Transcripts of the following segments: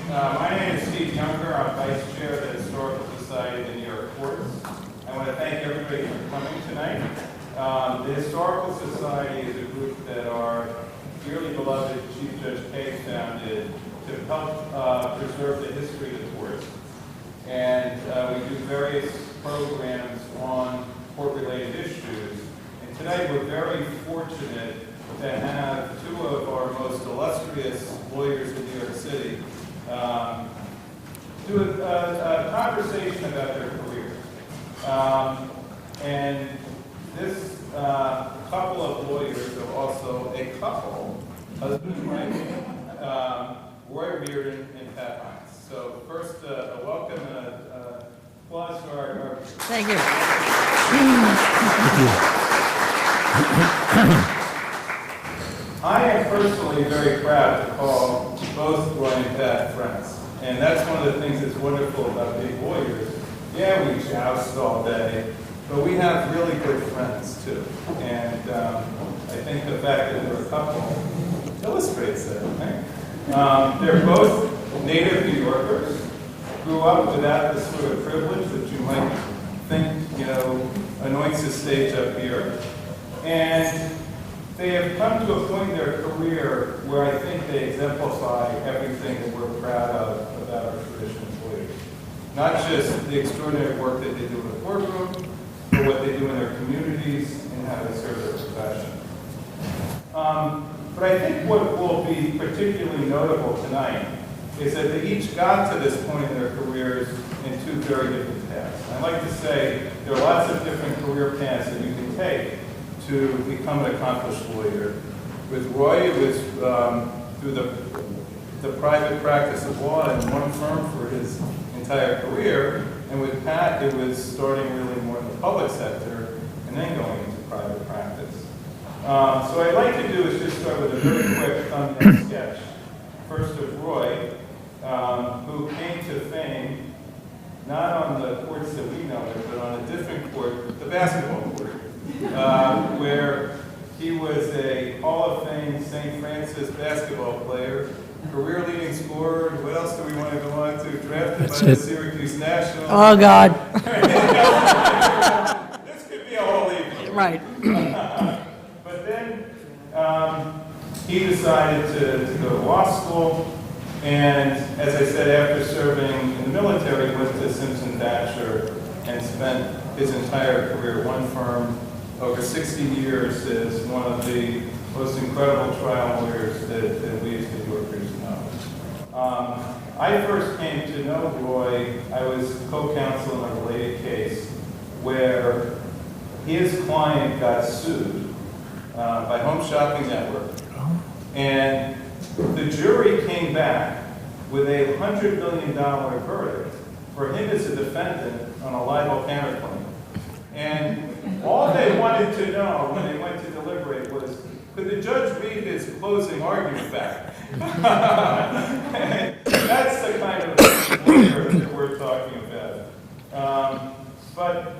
My name is Steve Younger. I'm Vice Chair of the Historical Society of the New York Courts. I want to thank everybody for coming tonight. The Historical Society is a group that our dearly beloved Chief Judge Case founded to help preserve the history of the courts. And we do various programs on court-related issues. And today we're very fortunate to have two of our most illustrious lawyers in New York City do a conversation about their careers. And this couple of lawyers are also a couple, husband and wife, Reardon and Patricia Hynes. So first, a welcome and applause to our Thank you. I am personally very proud to call both Roy and Pat friends. And that's one of the things that's wonderful about big lawyers. Yeah, we joust all day, but we have really good friends too. And I think the fact that we're a couple illustrates that, right? They're both native New Yorkers, grew up without the sort of privilege that you might think, anoints the stage up here. And they have come to a point in their career where I think they exemplify everything that we're proud of about our tradition as lawyers. Not just the extraordinary work that they do in the courtroom, but what they do in their communities and how they serve their profession. But I think what will be particularly notable tonight is that they each got to this point in their careers in two very different paths. And I like to say there are lots of different career paths that you can take to become an accomplished lawyer. With Roy, it was through the private practice of law in one firm for his entire career, and with Pat, it was starting really more in the public sector and then going into private practice. So what I'd like to do is just start with a very quick thumbnail sketch. First of Roy, who came to fame not on the courts that we know it, but on a different court, the basketball court. Where he was a Hall of Fame St. Francis basketball player, career-leading scorer. What else do we want to go on to? Drafted by the Syracuse Nationals. Oh, God. This could be a whole evening. Right. But then he decided to go to law school. And as I said, after serving in the military, went to Simpson Thacher and spent his entire career at one firm. Over 60 years as one of the most incredible trial lawyers that we as New Yorkers know. I first came to know Roy, I was co-counsel in a related case where his client got sued by Home Shopping Network. And the jury came back with a $100 million verdict for him as a defendant on a libel counterclaim. And all they wanted to know when they went to deliberate was, could the judge read his closing argument back? That's the kind of lawyer that we're talking about. But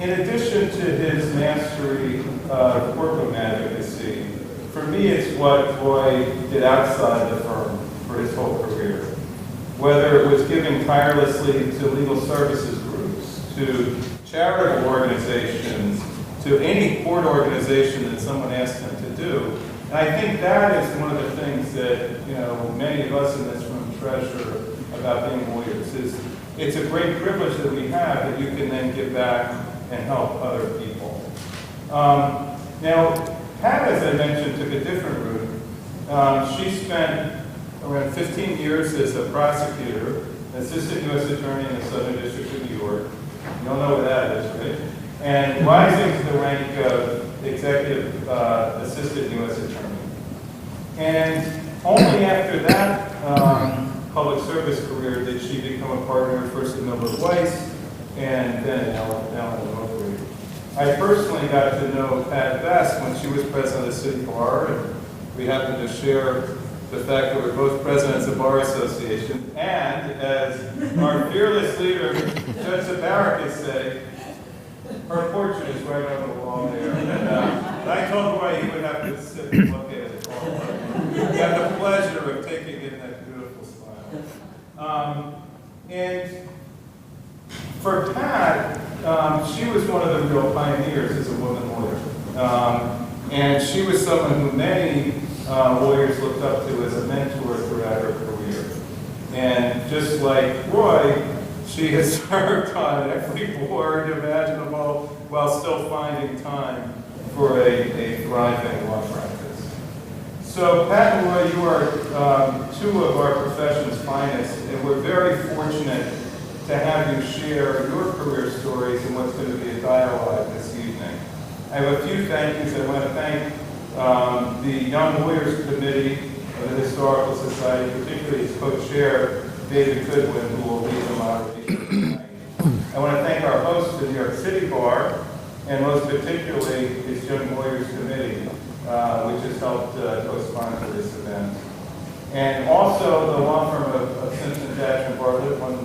in addition to his mastery of courtroom advocacy, for me it's what Roy did outside the firm for his whole career. Whether it was giving tirelessly to legal services groups, to charitable organizations, to any court organization that someone asked him to do. And I think that is one of the things that many of us in this room treasure about being lawyers. Is it's a great privilege that we have that you can then give back and help other people. Now, Pat, as I mentioned, took a different route. She spent around 15 years as a prosecutor, assistant U.S. attorney in the Southern District of New York. You don't know what that is, right? And rising to the rank of executive assistant U.S. attorney. And only after that public service career did she become a partner first at Miller Weiss and then at Allen & Overy. I personally got to know Pat best when she was president of the City Bar, and we happened to share the fact that we're both presidents of Bar Association, and as our fearless leader, Judge Zabarack, would say, her portrait is right on the wall there. And I told Roy he would have to sit and look at it all. We had the pleasure of taking in that beautiful smile. she was one of the real pioneers as a woman lawyer. And she was someone who many lawyers looked up to as a mentor throughout her career. And just like Roy, she has served on every board imaginable while still finding time for a thriving law practice. So Pat and Roy, you are two of our profession's finest, and we're very fortunate to have you share your career stories in what's going to be a dialogue this evening. I have a few thank yous. I want to thank the Young Lawyers Committee of the Historical Society, particularly its co-chair, David Goodwin, who will lead the moderation tonight. I want to thank our host, the New York City Bar, and most particularly its Young Lawyers Committee, which has helped co-sponsor this event. And also the law firm of Simpson Thacher Bartlett, one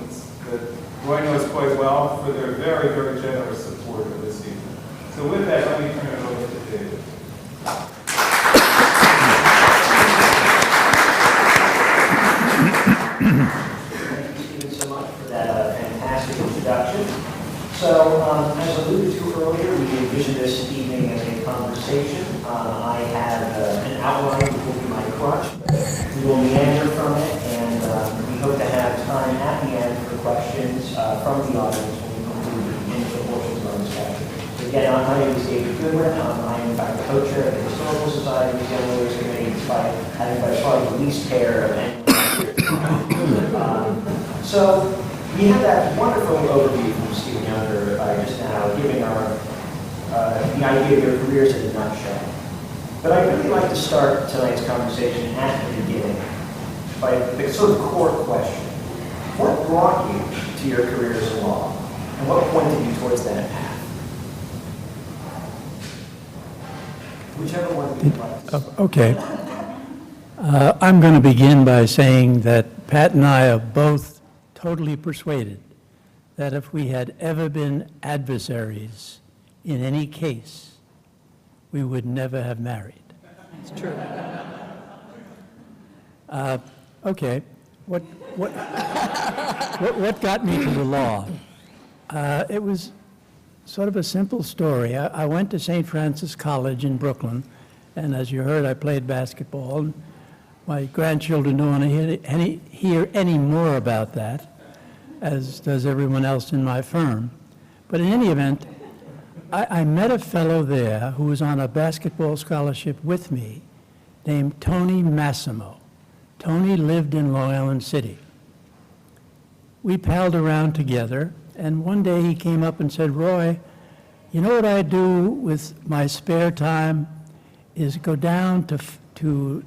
that Roy knows quite well, for their very, very generous support of this evening. So with that, let me turn it over to David. Thank you, Stephen, so much for that fantastic introduction. So, as alluded to earlier, we envisioned this evening as a conversation. I have an outline which will be my crutch. We will meander from it, and we hope to have time at the end for questions from the audience when we conclude the initial portions of our discussion. Again, my name is David Goodwin. I am, in fact, the co-chair of the Historical Society's Young Lawyers Committee, despite having by far the least hair of anyone. So we had that wonderful overview from Stephen Younger just now, giving our the idea of your careers in a nutshell. But I'd really like to start tonight's conversation at the beginning by the sort of core question. What brought you to your careers in law, and what pointed you towards that path? Whichever one of you would like to start. Okay. I'm going to begin by saying that Pat and I are both totally persuaded that if we had ever been adversaries in any case, we would never have married. It's true. Okay. What got me to the law? It was sort of a simple story. I went to St. Francis College in Brooklyn, and as you heard, I played basketball. My grandchildren don't want to hear any more about that, as does everyone else in my firm. But in any event, I met a fellow there who was on a basketball scholarship with me named Tony Massimo. Tony lived in Long Island City. We palled around together, and one day he came up and said, "Roy, you know what I do with my spare time is go down to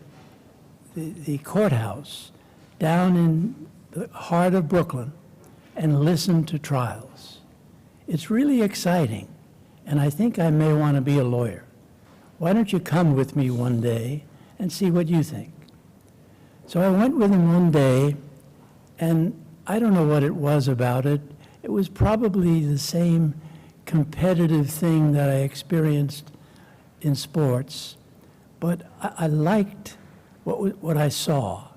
the courthouse down in the heart of Brooklyn and listen to trials. It's really exciting, and I think I may want to be a lawyer. Why don't you come with me one day and see what you think?" So I went with him one day, and I don't know what it was about it. It was probably the same competitive thing that I experienced in sports, but I liked what I saw.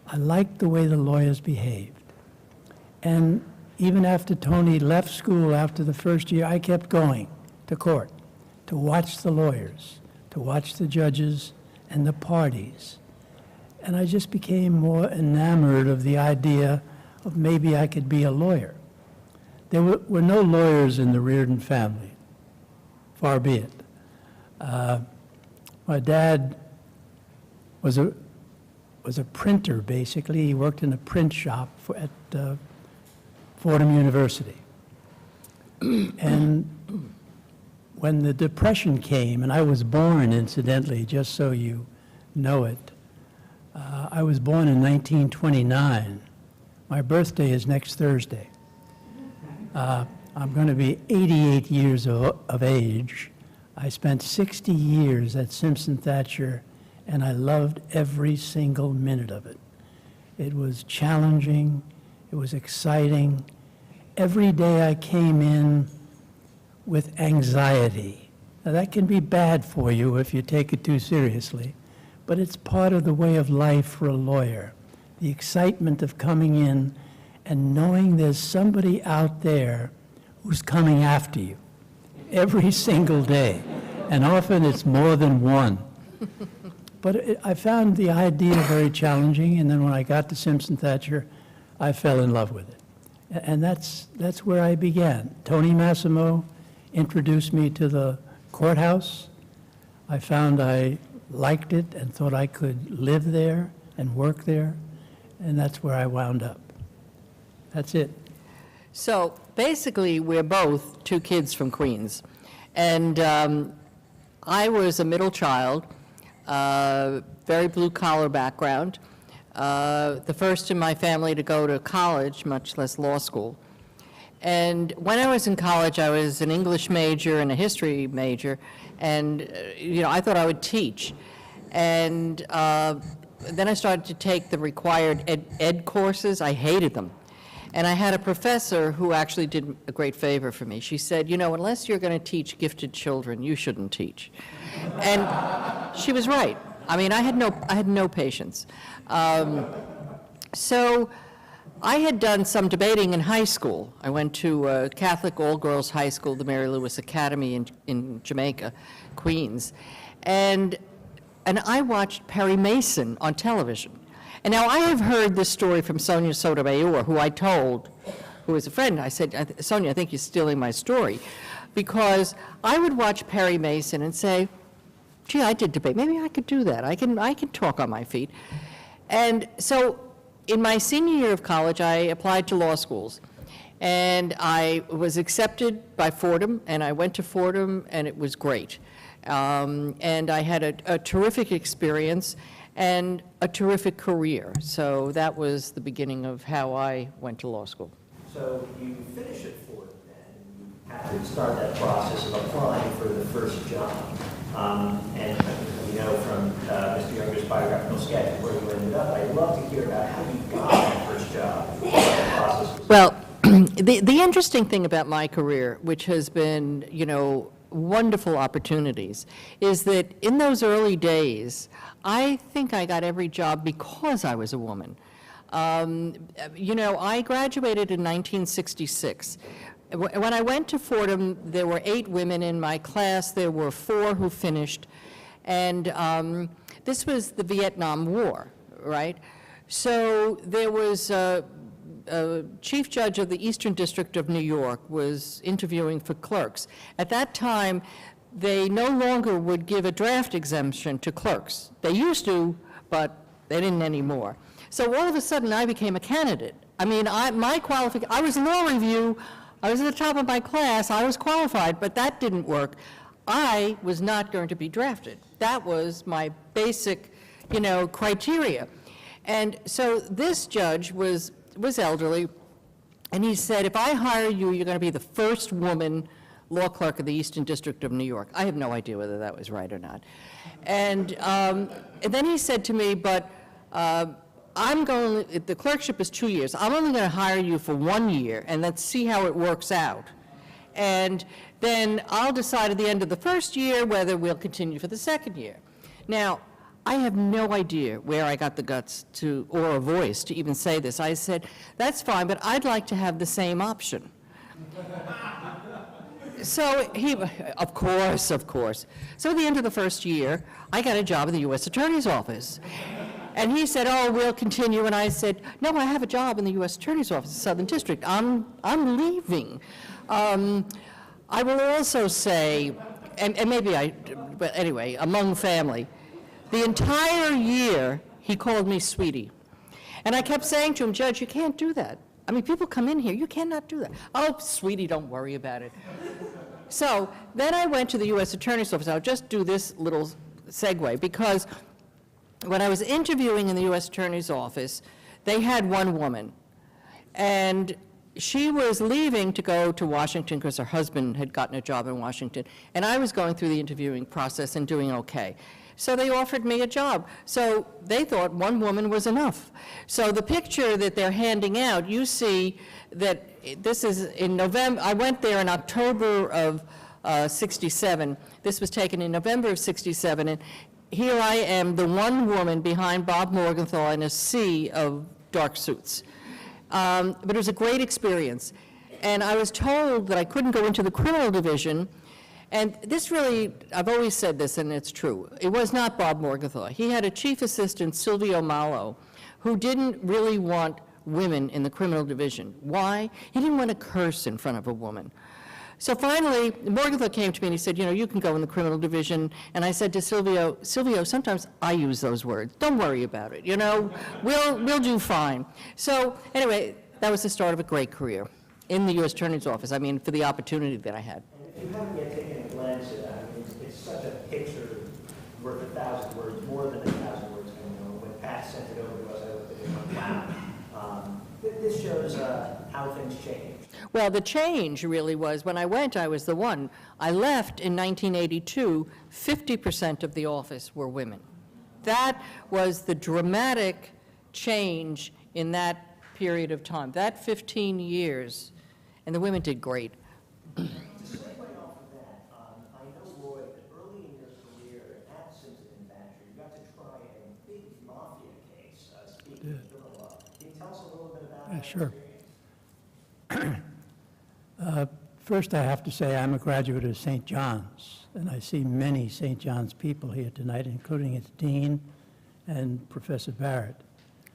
I liked the way the lawyers behaved. And even after Tony left school after the first year, I kept going to court to watch the lawyers, to watch the judges and the parties. And I just became more enamored of the idea of maybe I could be a lawyer. There were no lawyers in the Reardon family, far be it. My dad was a printer, basically. He worked in a print shop at Fordham University. And when the Depression came, and I was born, incidentally, just so you know it, I was born in 1929. My birthday is next Thursday. I'm going to be 88 years of age. I spent 60 years at Simpson Thacher, and I loved every single minute of it. It was challenging. It was exciting. Every day I came in with anxiety. Now, that can be bad for you if you take it too seriously, but it's part of the way of life for a lawyer. The excitement of coming in and knowing there's somebody out there who's coming after you every single day, and often it's more than one. But I found the idea very challenging, and then when I got to Simpson Thacher, I fell in love with it. And that's where I began. Tony Massimo introduced me to the courthouse. I found I liked it and thought I could live there and work there, and that's where I wound up. That's it. So basically, we're both two kids from Queens. And I was a middle child, very blue-collar background, the first in my family to go to college, much less law school. And when I was in college, I was an English major and a history major, and I thought I would teach. And then I started to take the required ed courses. I hated them. And I had a professor who actually did a great favor for me. She said, unless you're going to teach gifted children, you shouldn't teach. And she was right. I mean, I had no patience. So I had done some debating in high school. I went to a Catholic all-girls high school, the Mary Louis Academy in Jamaica, Queens. And I watched Perry Mason on television. And now I have heard this story from Sonia Sotomayor, who I told, who was a friend. I said, Sonia, I think you're stealing my story. Because I would watch Perry Mason and say, gee, I did debate. Maybe I could do that. I can talk on my feet. And so in my senior year of college, I applied to law schools. And I was accepted by Fordham, and I went to Fordham, and it was great. And I had a terrific experience and a terrific career. So that was the beginning of how I went to law school. So you finish at Fordham then, you have to start that process of applying for the first job. And we know from Mr. Younger's biographical sketch where you ended up. I'd love to hear about how you got that first job, what that process was. Well, the interesting thing about my career, which has been, wonderful opportunities, is that in those early days, I think I got every job because I was a woman. I graduated in 1966. When I went to Fordham, there were 8 women in my class. There were 4 who finished. And this was the Vietnam War, right? So there was a chief judge of the Eastern District of New York was interviewing for clerks. At that time, they no longer would give a draft exemption to clerks. They used to, but they didn't anymore. So all of a sudden, I became a candidate. I mean, I was law review, I was at the top of my class, I was qualified, but that didn't work. I was not going to be drafted. That was my basic, criteria. And so this judge was elderly, and he said, if I hire you, you're going to be the first woman law clerk of the Eastern District of New York. I have no idea whether that was right or not. And then he said to me, but the clerkship is 2 years. I'm only going to hire you for 1 year, and let's see how it works out. And then I'll decide at the end of the first year whether we'll continue for the second year. Now, I have no idea where I got the guts or a voice to even say this. I said, that's fine, but I'd like to have the same option. So he, of course. So at the end of the first year, I got a job in the U.S. Attorney's Office. And he said, oh, we'll continue. And I said, no, I have a job in the U.S. Attorney's Office, Southern District. I'm leaving. I will also say, and maybe but anyway, among family, the entire year, he called me sweetie. And I kept saying to him, Judge, you can't do that. I mean, people come in here, you cannot do that. Oh, sweetie, don't worry about it. So then I went to the U.S. Attorney's Office. I'll just do this little segue, because when I was interviewing in the U.S. Attorney's Office, they had one woman. And she was leaving to go to Washington because her husband had gotten a job in Washington. And I was going through the interviewing process and doing okay. So they offered me a job. So they thought one woman was enough. So the picture that they're handing out, you see that this is in November. I went there in October of 67. This was taken in November of 67. And here I am, the one woman behind Bob Morgenthau in a sea of dark suits. But it was a great experience. And I was told that I couldn't go into the criminal division. And this really, I've always said this, and it's true. It was not Bob Morgenthau. He had a chief assistant, Silvio Malo, who didn't really want women in the criminal division. Why? He didn't want to curse in front of a woman. So finally, Morgenthau came to me and he said, you know, you can go in the criminal division. And I said to Silvio, sometimes I use those words. Don't worry about it, you know, we'll do fine. So anyway, that was the start of a great career in the U.S. Attorney's Office, I mean, for the opportunity that I had. And if you haven't yet taken a glance at that, I mean, it's such a picture worth 1,000 words, more than 1,000 words. You know, when Pat sent it over to us, I looked at it and went, wow. This shows how things change. Well, the change really was, when I went, I was the one. I left in 1982, 50% of the office were women. That was the dramatic change in that period of time, that 15 years, and the women did great. To segue off of that, I know, Roy, that early in your career at Simpson Thacher, you got to try a big mafia case, speaking of criminal law. Can you tell us a little bit about that Sure. experience? First, I have to say I'm a graduate of St. John's, and I see many St. John's people here tonight, including its dean and Professor Barrett.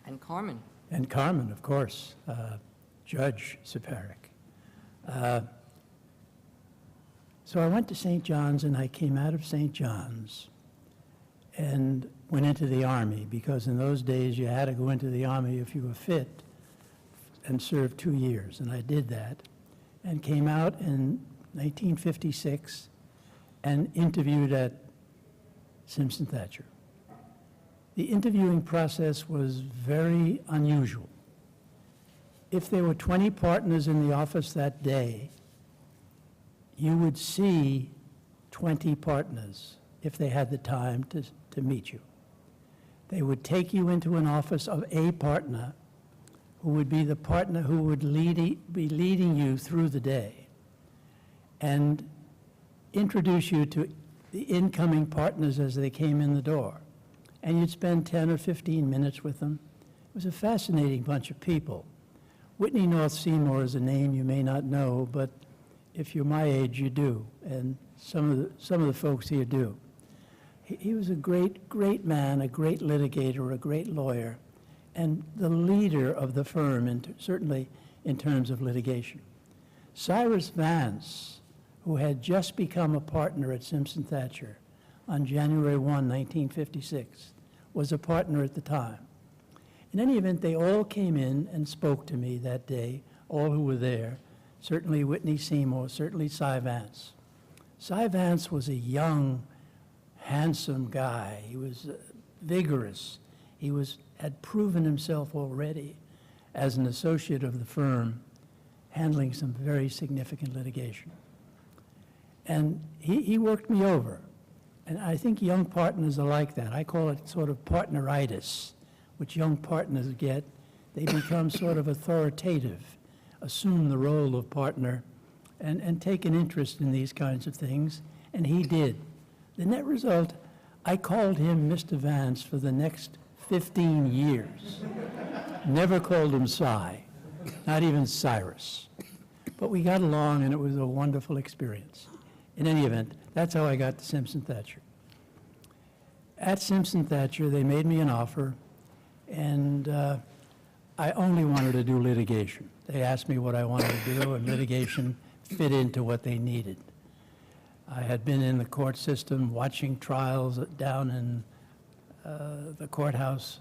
And Carmen. And Carmen, of course, Judge Siparik. So I went to St. John's, and I came out of St. John's and went into the Army, because in those days you had to go into the Army if you were fit and serve 2 years, and I did that, and came out in 1956 and interviewed at Simpson Thacher. The interviewing process was very unusual. If there were 20 partners in the office that day, you would see 20 partners if they had the time to meet you. They would take you into an office of a partner who would be the partner who would be leading you through the day and introduce you to the incoming partners as they came in the door. And you'd spend 10 or 15 minutes with them. It was a fascinating bunch of people. Whitney North Seymour is a name you may not know, but if you're my age, you do, and some of the folks here do. He was a great man, a great litigator, a great lawyer, and the leader of the firm, certainly in terms of litigation. Cyrus Vance, who had just become a partner at Simpson Thacher on January 1, 1956, was a partner at the time. In any event, they all came in and spoke to me that day, all who were there, certainly Whitney Seymour, certainly Cy Vance. Cy Vance was a young, handsome guy. He was vigorous. He had proven himself already as an associate of the firm, handling some very significant litigation. And he worked me over. And I think young partners are like that. I call it sort of partneritis, which young partners get. They become sort of authoritative, assume the role of partner, and take an interest in these kinds of things, and he did. The net result, I called him Mr. Vance for the next 15 years. Never called him Cy, not even Cyrus. But we got along, and it was a wonderful experience. In any event, that's how I got to Simpson Thacher. At Simpson Thacher, they made me an offer, and I only wanted to do litigation. They asked me what I wanted to do, and litigation fit into what they needed. I had been in the court system watching trials down in the courthouse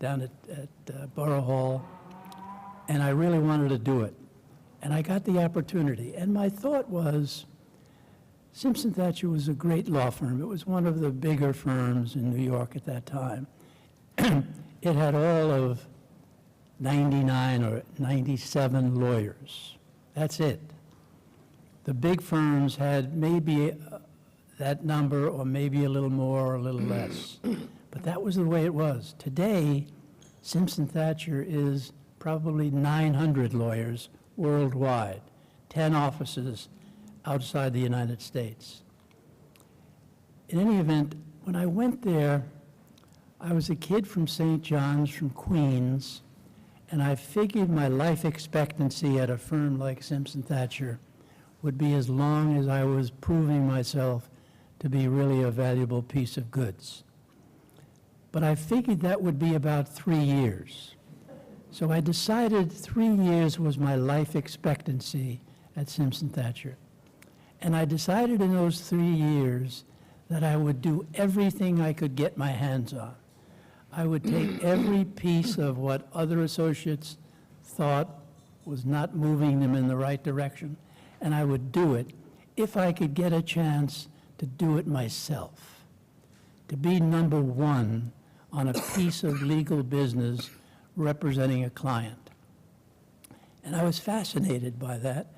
down at Borough Hall, and I really wanted to do it. And I got the opportunity, and my thought was, Simpson Thacher was a great law firm. It was one of the bigger firms in New York at that time. It had all of 99 or 97 lawyers. That's it. The big firms had maybe that number or maybe a little more or a little less. But that was the way it was. Today, Simpson Thacher is probably 900 lawyers worldwide, 10 offices outside the United States. In any event, when I went there, I was a kid from St. John's, from Queens, And I figured my life expectancy at a firm like Simpson Thacher would be as long as I was proving myself to be really a valuable piece of goods. But I figured that would be about 3 years. So I decided 3 years was my life expectancy at Simpson Thacher. And I decided in those 3 years that I would do everything I could get my hands on. I would take every piece of what other associates thought was not moving them in the right direction, and I would do it if I could get a chance to do it myself, to be number one on a piece of legal business representing a client. And I was fascinated by that,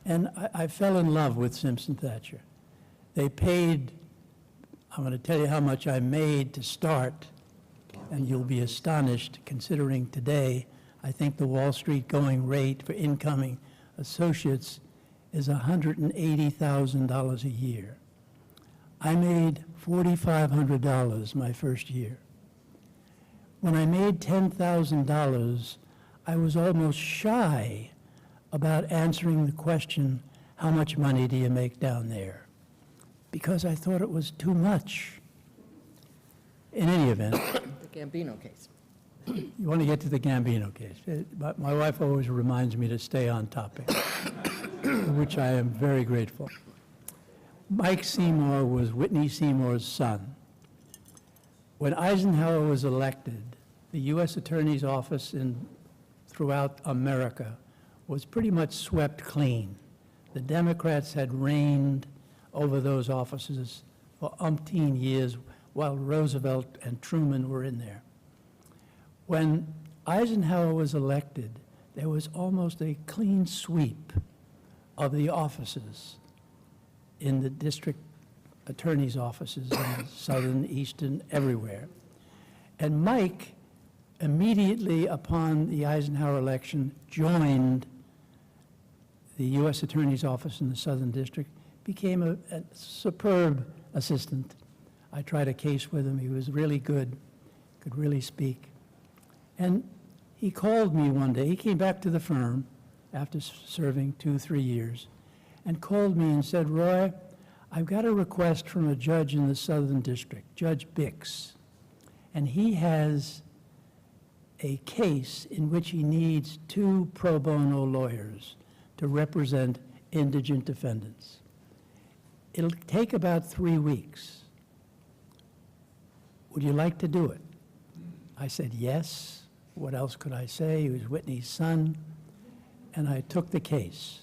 and I fell in love with Simpson Thacher. They paid, I'm going to tell you how much I made to start, and you'll be astonished considering today, I think the Wall Street going rate for incoming associates is $180,000 a year. I made $4,500 my first year. When I made $10,000, I was almost shy about answering the question, how much money do you make down there? Because I thought it was too much. In any event, The Gambino case. you want to get to the Gambino case. My wife always reminds me to stay on topic, for which I am very grateful. Mike Seymour was Whitney Seymour's son. When Eisenhower was elected, the U.S. Attorney's Office throughout America was pretty much swept clean. The Democrats had reigned over those offices for umpteen years while Roosevelt and Truman were in there. When Eisenhower was elected, there was almost a clean sweep of the offices in the district attorney's offices in southern, eastern, everywhere. And Mike, immediately upon the Eisenhower election, joined the U.S. Attorney's Office in the Southern District, became a superb assistant. I tried a case with him. He was really good, could really speak. And he called me one day. He came back to the firm after serving 2-3 years and called me and said, Roy, I've got a request from a judge in the Southern District, Judge Bix, and he has a case in which he needs 2 pro bono lawyers to represent indigent defendants. It'll take about 3 weeks. Would you like to do it? I said, yes. What else could I say? He was Whitney's son. And I took the case.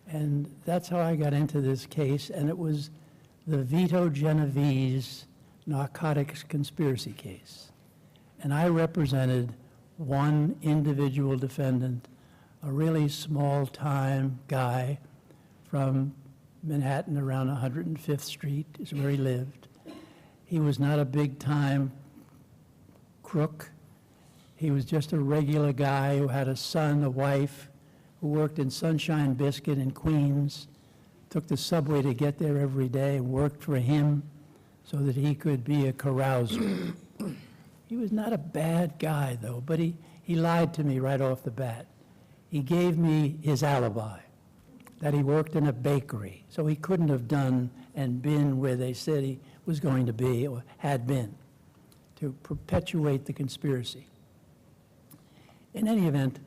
And that's how I got into this case. And it was the Vito Genovese narcotics conspiracy case. And I represented one individual defendant, a really small-time guy from Manhattan around 105th Street is where he lived. He was not a big-time crook. He was just a regular guy who had a son, a wife, who worked in Sunshine Biscuit in Queens, took the subway to get there every day, worked for him so that he could be a carouser. He was not a bad guy, though, but he lied to me right off the bat. He gave me his alibi, that he worked in a bakery, so he couldn't have done and been where they said he was going to be or had been, to perpetuate the conspiracy. In any event,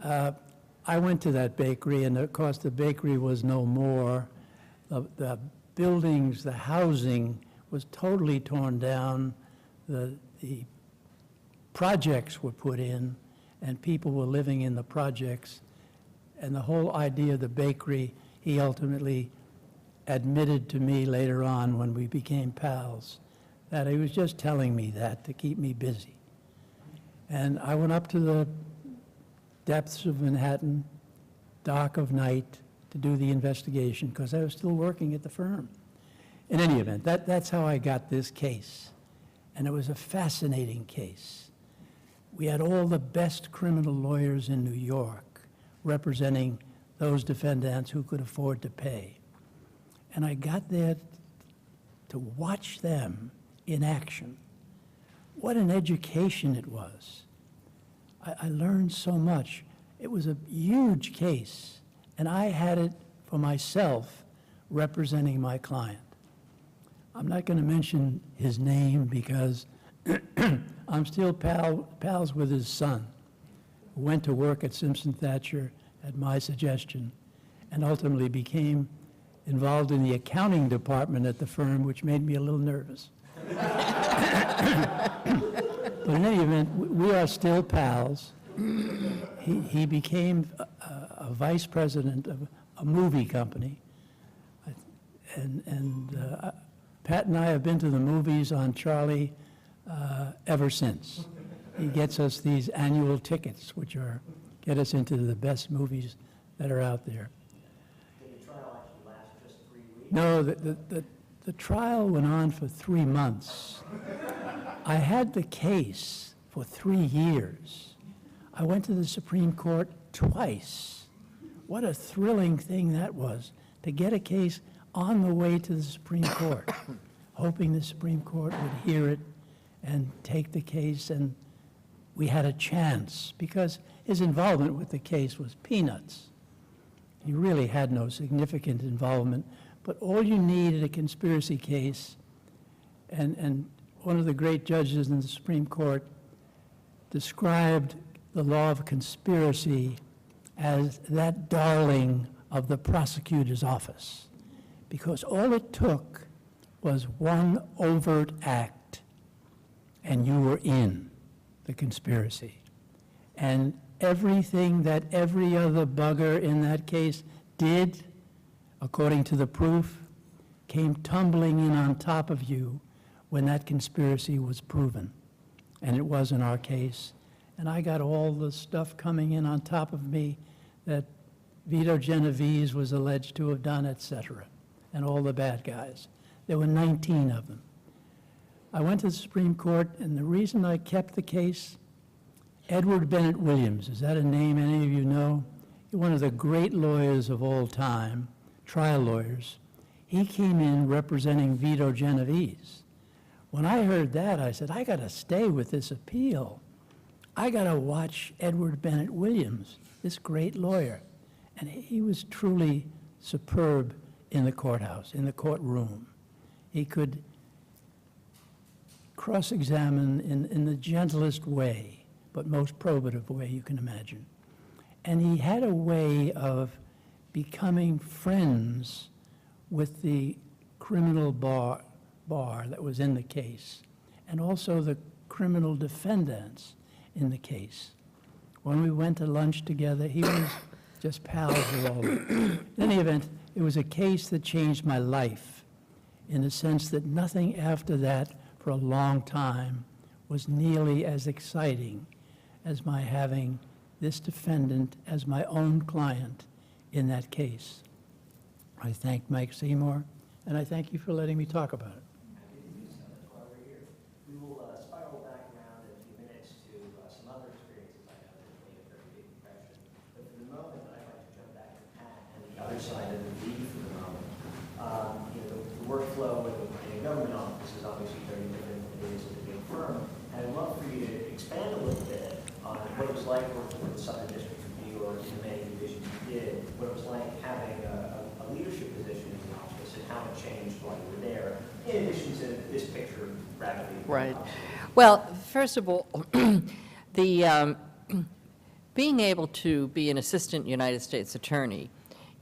I went to that bakery, and of course the bakery was no more. The buildings, the housing was totally torn down. The projects were put in, and people were living in the projects. And the whole idea of the bakery, he ultimately admitted to me later on when we became pals, that he was just telling me that to keep me busy. And I went up to the depths of Manhattan, dark of night, to do the investigation because I was still working at the firm. In any event, that's how I got this case. And it was a fascinating case. We had all the best criminal lawyers in New York representing those defendants who could afford to pay. And I got there to watch them in action. What an education it was. I learned so much. It was a huge case, and I had it for myself representing my client. I'm not going to mention his name because I'm still pals with his son, who went to work at Simpson Thacher at my suggestion, and ultimately became involved in the accounting department at the firm, which made me a little nervous. But in any event, we are still pals. He became a vice president of a movie company. And Pat and I have been to the movies on Charlie ever since. He gets us these annual tickets, which get us into the best movies that are out there. Did the trial actually last just 3 weeks? No, the trial went on for 3 months. I had the case for 3 years. I went to the Supreme Court twice. What a thrilling thing that was, to get a case on the way to the Supreme Court, hoping the Supreme Court would hear it and take the case, and we had a chance, because his involvement with the case was peanuts. He really had no significant involvement, but all you need in a conspiracy case, and one of the great judges in the Supreme Court described the law of conspiracy as that darling of the prosecutor's office, because all it took was one overt act, and you were in the conspiracy. And everything that every other bugger in that case did, according to the proof, came tumbling in on top of you when that conspiracy was proven. And it was in our case. And I got all the stuff coming in on top of me that Vito Genovese was alleged to have done, etc., and all the bad guys. There were 19 of them. I went to the Supreme Court, and the reason I kept the case, Edward Bennett Williams, is that a name any of you know? One of the great lawyers of all time, trial lawyers. He came in representing Vito Genovese. When I heard that, I said, I got to stay with this appeal. I got to watch Edward Bennett Williams, this great lawyer. And he was truly superb in the courthouse, in the courtroom. He could cross-examine in the gentlest way, but most probative way you can imagine. And he had a way of becoming friends with the criminal bar that was in the case, and also the criminal defendants in the case. When we went to lunch together, he was just pals with all of them. In any event, it was a case that changed my life, in the sense that nothing after that for a long time was nearly as exciting as my having this defendant as my own client in that case. I thank Mike Seymour, and I thank you for letting me talk about it. That's why we're here. We will spiral back around in a few minutes to some other experiences I know that made a very big impression. But for the moment, I'd like to jump back to Pat and the other side of the lead for the moment. The workflow in a government office is obviously very different than it is at a big firm. And I'd love for you to expand a little bit on what it was like working with the Southern District of New York in the many divisions you did, what it was like having a leadership position in the office and how it changed while you were there, in addition to this picture rapidly. Right. Well, first of all, the being able to be an assistant United States attorney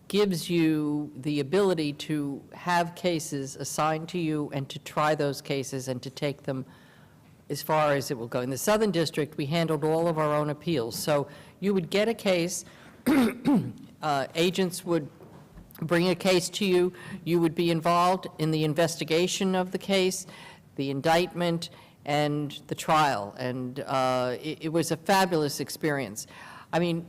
gives you the ability to have cases assigned to you and to try those cases and to take them as far as it will go. In the Southern District, we handled all of our own appeals. So you would get a case, agents would bring a case to you, you would be involved in the investigation of the case, the indictment, and the trial. And it was a fabulous experience. I mean,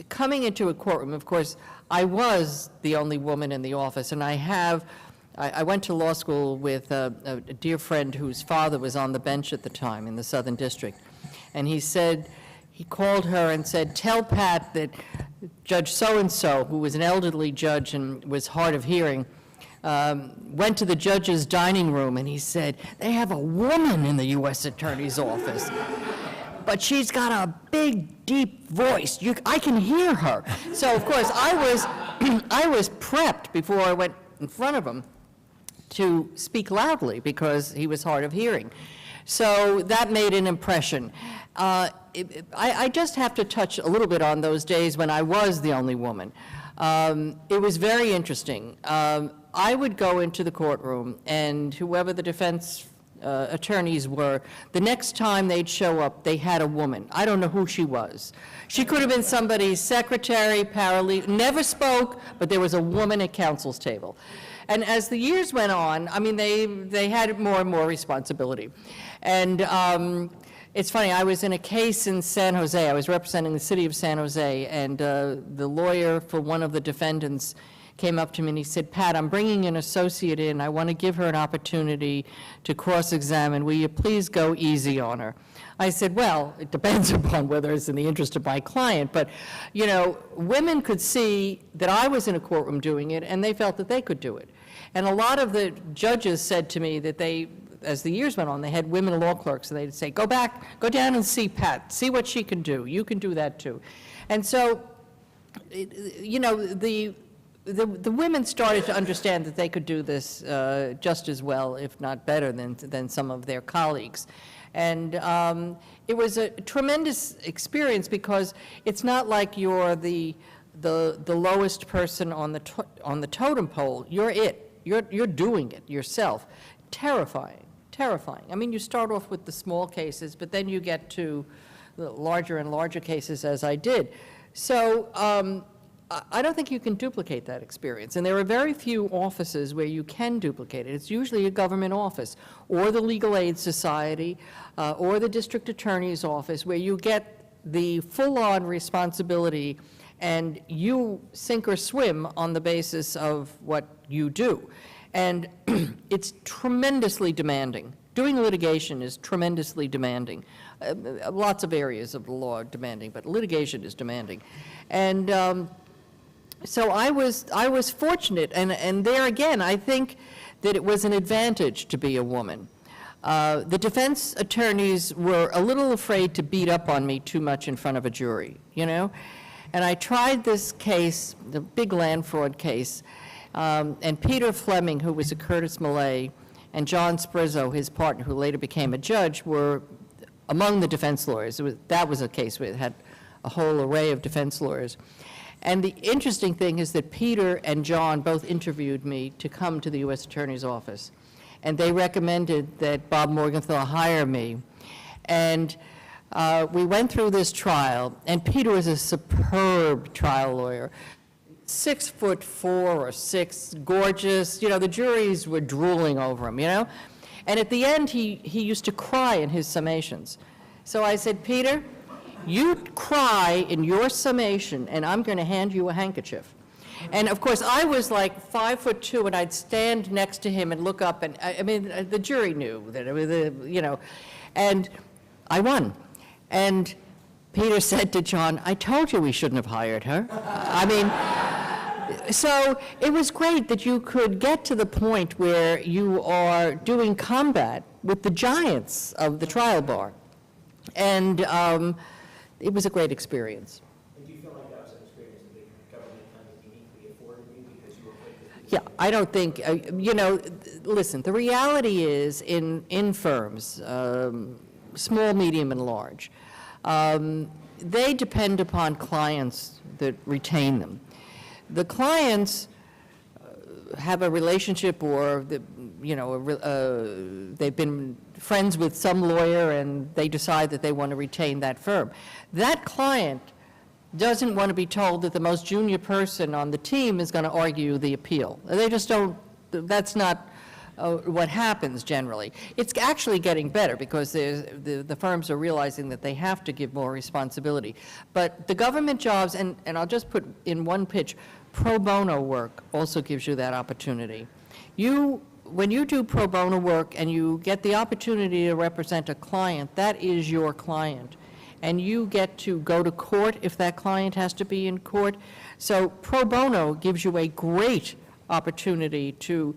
coming into a courtroom, of course, I was the only woman in the office, and I went to law school with a dear friend whose father was on the bench at the time in the Southern District. And he called her and said, tell Pat that Judge so-and-so, who was an elderly judge and was hard of hearing, went to the judge's dining room and he said, they have a woman in the U.S. Attorney's office. but she's got a big, deep voice. I can hear her. So, of course, I was prepped before I went in front of him to speak loudly because he was hard of hearing. So that made an impression. I just have to touch a little bit on those days when I was the only woman. It was very interesting. I would go into the courtroom, and whoever the defense attorneys were, the next time they'd show up, they had a woman. I don't know who she was. She could have been somebody's secretary, paralegal, never spoke, but there was a woman at counsel's table. And as the years went on, I mean, they had more and more responsibility. And it's funny, I was in a case in San Jose. I was representing the city of San Jose, and the lawyer for one of the defendants came up to me and he said, Pat, I'm bringing an associate in. I want to give her an opportunity to cross-examine. Will you please go easy on her? I said, well, it depends upon whether it's in the interest of my client, but, you know, women could see that I was in a courtroom doing it, and they felt that they could do it. And a lot of the judges said to me that they, as the years went on, they had women law clerks, and they'd say, go down and see Pat, see what she can do. You can do that too. And so, you know, the women started to understand that they could do this just as well, if not better, than some of their colleagues. And it was a tremendous experience because it's not like you're the lowest person on the totem pole. You're it. You're doing it yourself. Terrifying, terrifying. I mean, you start off with the small cases, but then you get to the larger and larger cases, as I did. So I don't think you can duplicate that experience. And there are very few offices where you can duplicate it. It's usually a government office, or the Legal Aid Society, or the district attorney's office, where you get the full-on responsibility and you sink or swim on the basis of what you do. And it's tremendously demanding. Doing litigation is tremendously demanding. Lots of areas of the law are demanding, but litigation is demanding. And so I was fortunate, and there again, I think that it was an advantage to be a woman. The defense attorneys were a little afraid to beat up on me too much in front of a jury, you know? And I tried this case, the big land fraud case, and Peter Fleming, who was a Curtis Millay, and John Sprizzo, his partner, who later became a judge, were among the defense lawyers. That was a case where it had a whole array of defense lawyers. And the interesting thing is that Peter and John both interviewed me to come to the U.S. Attorney's Office. And they recommended that Bob Morgenthau hire me. And we went through this trial, and Peter was a superb trial lawyer. 6'4" or 6", gorgeous. You know, the juries were drooling over him, you know? And at the end, he used to cry in his summations. So I said, Peter, you cry in your summation, and I'm going to hand you a handkerchief. And of course, I was like 5'2", and I'd stand next to him and look up, and I mean, the jury knew that it was, you know, and I won. And Peter said to John, I told you we shouldn't have hired her. I mean, so it was great that you could get to the point where you are doing combat with the giants of the trial bar. And it was a great experience. And do you feel like that was an experience that the government kind of uniquely afforded you because you were put with Yeah, I don't think, you know, listen, the reality is in firms, small, medium, and large, they depend upon clients that retain them. The clients have a relationship, or you know, they've been friends with some lawyer and they decide that they want to retain that firm. That client doesn't want to be told that the most junior person on the team is going to argue the appeal. They just don't, that's not what happens generally. It's actually getting better because the firms are realizing that they have to give more responsibility. But the government jobs, and I'll just put in one pitch, pro bono work also gives you that opportunity. When you do pro bono work and you get the opportunity to represent a client, that is your client. And you get to go to court if that client has to be in court. So pro bono gives you a great opportunity to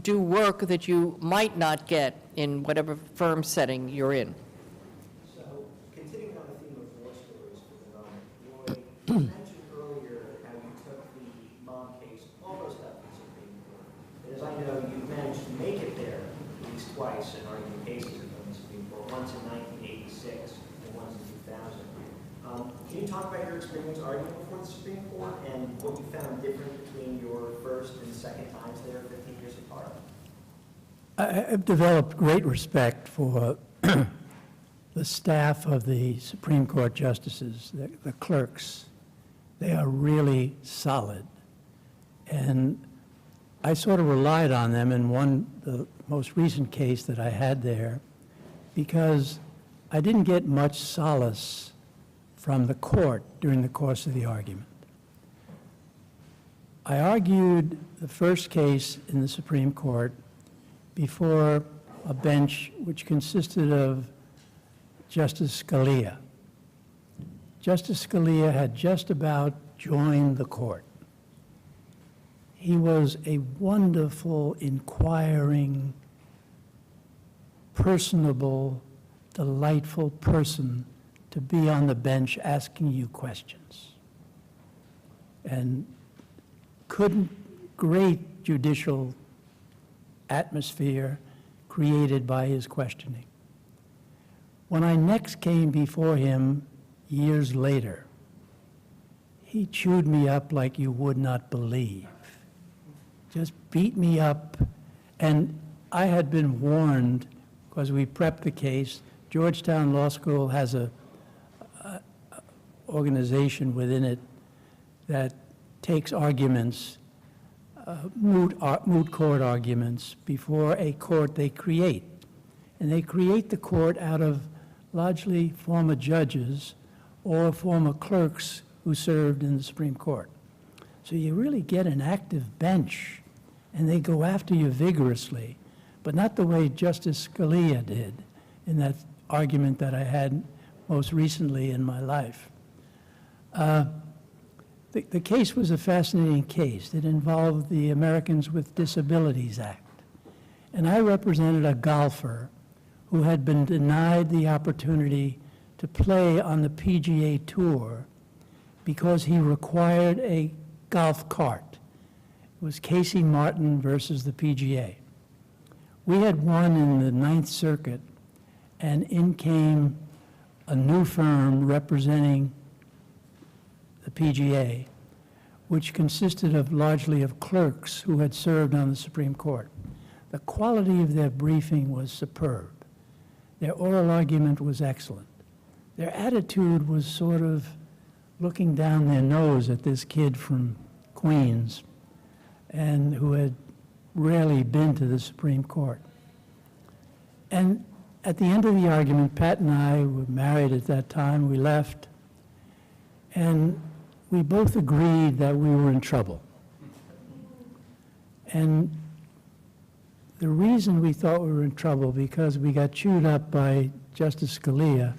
do work that you might not get in whatever firm setting you're in. So practice and argue cases from the Supreme Court, once in 1986 and once in 2000. Can you talk about your experience arguing before the Supreme Court and what you found different between your first and second times there 15 years apart? I've developed great respect for the staff of the Supreme Court justices, the clerks. They are really solid. And I sort of relied on them in the most recent case that I had there, because I didn't get much solace from the court during the course of the argument. I argued the first case in the Supreme Court before a bench which consisted of Justice Scalia. Justice Scalia had just about joined the court. He was a wonderful, inquiring, personable, delightful person to be on the bench asking you questions. And great judicial atmosphere created by his questioning. When I next came before him years later, he chewed me up like you would not believe. Just beat me up. And I had been warned, because we prepped the case. Georgetown Law School has a organization within it that takes arguments, moot court arguments, before a court they create. And they create the court out of largely former judges or former clerks who served in the Supreme Court. So you really get an active bench, and they go after you vigorously, but not the way Justice Scalia did in that argument that I had most recently in my life. The case was a fascinating case. It involved the Americans with Disabilities Act. And I represented a golfer who had been denied the opportunity to play on the PGA Tour because he required a golf cart. It was Casey Martin versus the PGA. We had won in the Ninth Circuit, and in came a new firm representing the PGA, which consisted of largely of clerks who had served on the Supreme Court. The quality of their briefing was superb. Their oral argument was excellent. Their attitude was sort of looking down their nose at this kid from Queens and who had rarely been to the Supreme Court. And at the end of the argument, Pat and I were married at that time. We left, and we both agreed that we were in trouble. And the reason we thought we were in trouble, because we got chewed up by Justice Scalia,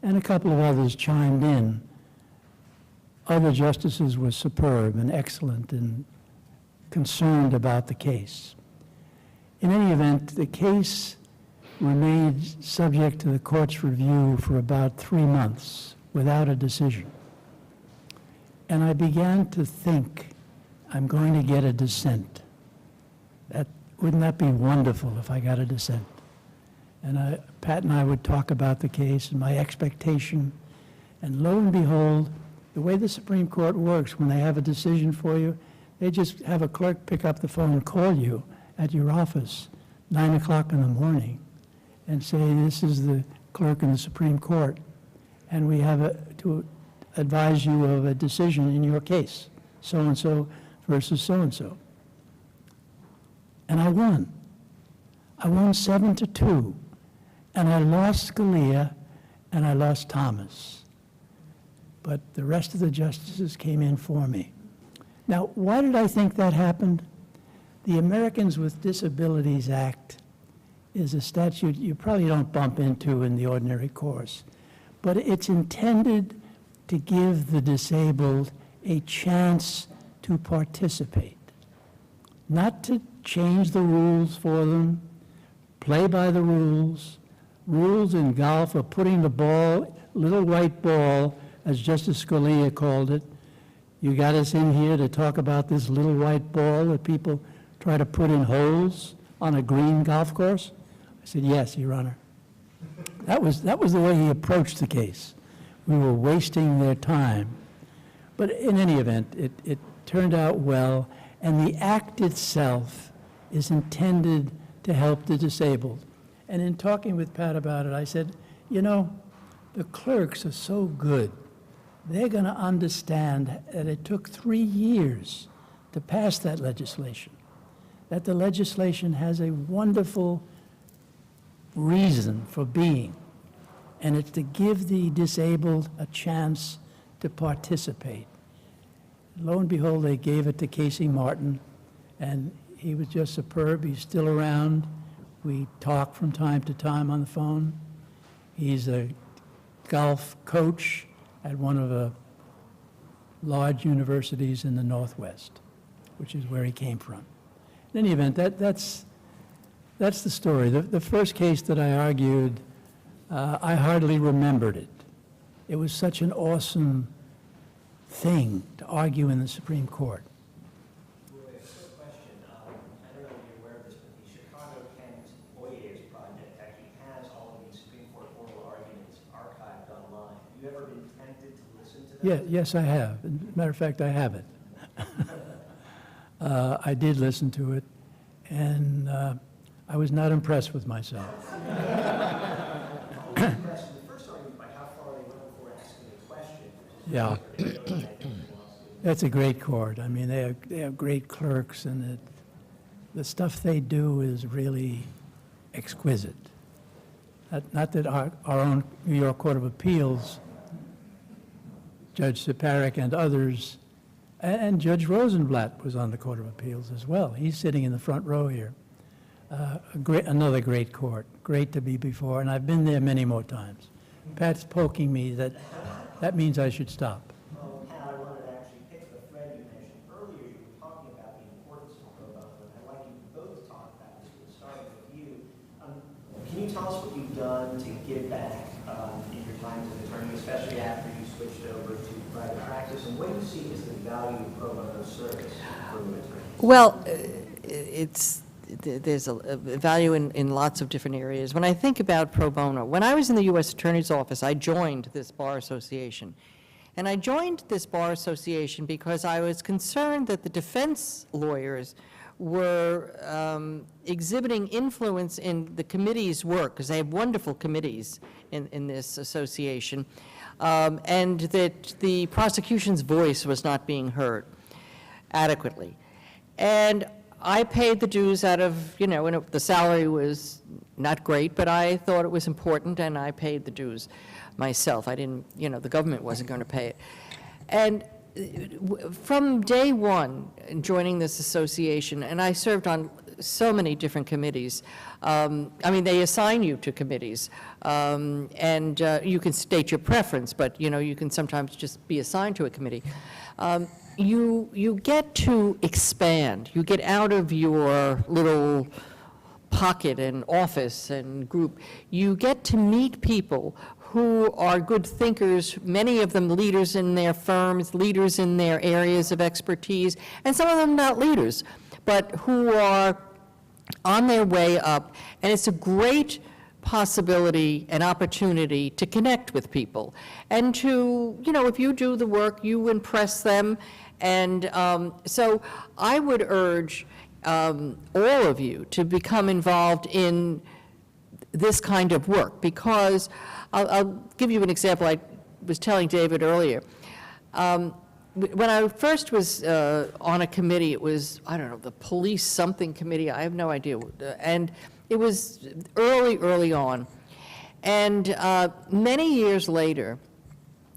and a couple of others chimed in. Other justices were superb and excellent and concerned about the case. In any event, the case remained subject to the court's review for about 3 months without a decision. And I began to think, I'm going to get a dissent. Wouldn't that be wonderful if I got a dissent? And Pat and I would talk about the case and my expectation. And lo and behold, the way the Supreme Court works, when they have a decision for you, they just have a clerk pick up the phone and call you at your office 9 o'clock in the morning and say, this is the clerk in the Supreme Court, and we have to advise you of a decision in your case, so-and-so versus so-and-so. And I won. I won 7-2, and I lost Scalia, and I lost Thomas. But the rest of the justices came in for me. Now, why did I think that happened? The Americans with Disabilities Act is a statute you probably don't bump into in the ordinary course, but it's intended to give the disabled a chance to participate, not to change the rules for them, play by the rules. Rules in golf are putting the ball, little white ball, as Justice Scalia called it. You got us in here to talk about this little white ball that people try to put in holes on a green golf course. I said, yes, Your Honor. That was the way he approached the case. We were wasting their time. But in any event, it turned out well, and the act itself is intended to help the disabled. And in talking with Pat about it, I said, you know, the clerks are so good. They're going to understand that it took 3 years to pass that legislation, that the legislation has a wonderful reason for being, and it's to give the disabled a chance to participate. Lo and behold, they gave it to Casey Martin, and he was just superb. He's still around. We talk from time to time on the phone. He's a golf coach at one of the large universities in the Northwest, which is where he came from. In any event, that's the story. The first case that I argued, I hardly remembered it. It was such an awesome thing to argue in the Supreme Court. Roy, a quick question. I don't know if you're aware of this, but the Chicago Kent Oyers Project actually has all of these Supreme Court oral arguments archived online. Have you ever been tempted to listen to them? Yeah, yes, I have. As a matter of fact, I have it. I did listen to it, and I was not impressed with myself. The first argument by how far they went before asking a question. Yeah. That's a great court. I mean, they have great clerks, and the stuff they do is really exquisite. Not that our own New York Court of Appeals, Judge Siparik and others, and Judge Rosenblatt was on the Court of Appeals as well. He's sitting in the front row here. Another great court, great to be before, and I've been there many more times. Pat's poking me that means I should stop. Pat, I wanted to actually pick the thread you mentioned earlier. You were talking about the importance of pro bono, and I'd like you both to talk about this. We'll start with you. Can you tell us what you've done to give back in your time as an attorney, especially after you switched over to private practice, and what do you see as the value of pro bono service for an attorney? Well, there's a value in lots of different areas. When I think about pro bono, when I was in the U.S. Attorney's Office, I joined this bar association. And I joined this bar association because I was concerned that the defense lawyers were exhibiting influence in the committee's work, because they have wonderful committees in this association, and that the prosecution's voice was not being heard adequately. And I paid the dues out of, you know, and the salary was not great, but I thought it was important, and I paid the dues myself. I didn't, you know, the government wasn't going to pay it. And from day one, joining this association, and I served on so many different committees. I mean, they assign you to committees, and you can state your preference, but, you know, you can sometimes just be assigned to a committee. You get to expand. You get out of your little pocket and office and group. You get to meet people who are good thinkers, many of them leaders in their firms, leaders in their areas of expertise, and some of them not leaders, but who are on their way up. And it's a great possibility and opportunity to connect with people. And to, you know, if you do the work, you impress them. And so I would urge all of you to become involved in this kind of work, because I'll give you an example. I was telling David earlier. When I first was on a committee, it was, I don't know, the police something committee, I have no idea. And it was early on. And many years later,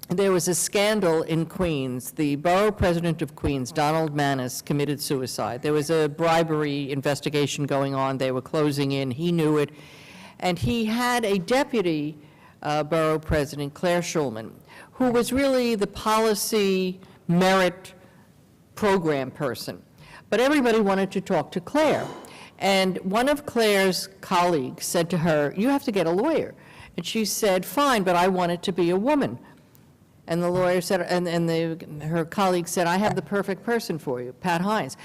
there was a scandal in Queens. The borough president of Queens, Donald Maness, committed suicide. There was a bribery investigation going on. They were closing in. He knew it. And he had a deputy borough president, Claire Schulman, who was really the policy merit program person. But everybody wanted to talk to Claire. And one of Claire's colleagues said to her, "You have to get a lawyer." And she said, "Fine, but I want it to be a woman." And the lawyer said, her colleague said, "I have the perfect person for you, Pat Hynes."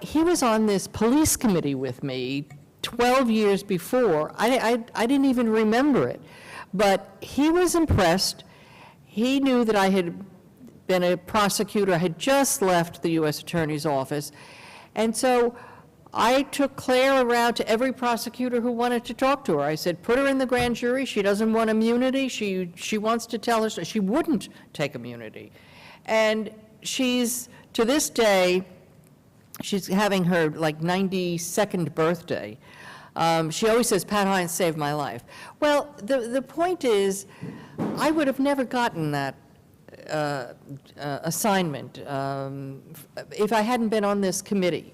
He was on this police committee with me 12 years before. I didn't even remember it. But he was impressed. He knew that I had been a prosecutor. I had just left the U.S. Attorney's Office. And so I took Claire around to every prosecutor who wanted to talk to her. I said, put her in the grand jury. She doesn't want immunity. She wants to tell us she wouldn't take immunity. And she's, to this day, she's having her like 92nd birthday. She always says, Pat Hynes saved my life. Well, the point is, I would have never gotten that assignment if I hadn't been on this committee.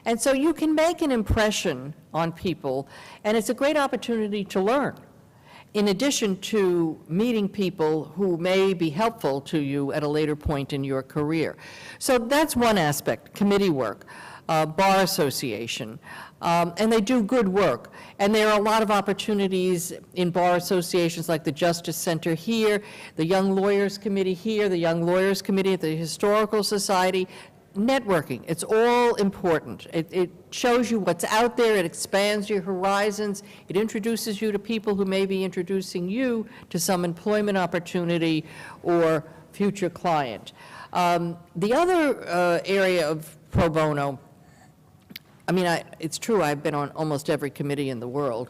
And so you can make an impression on people, and it's a great opportunity to learn, in addition to meeting people who may be helpful to you at a later point in your career. So that's one aspect, committee work, bar association, and they do good work. And there are a lot of opportunities in bar associations like the Justice Center here, the Young Lawyers Committee here, the Young Lawyers Committee at the Historical Society. Networking, it's all important. It shows you what's out there, it expands your horizons, it introduces you to people who may be introducing you to some employment opportunity or future client. The other area of pro bono, I mean, it's true, I've been on almost every committee in the world.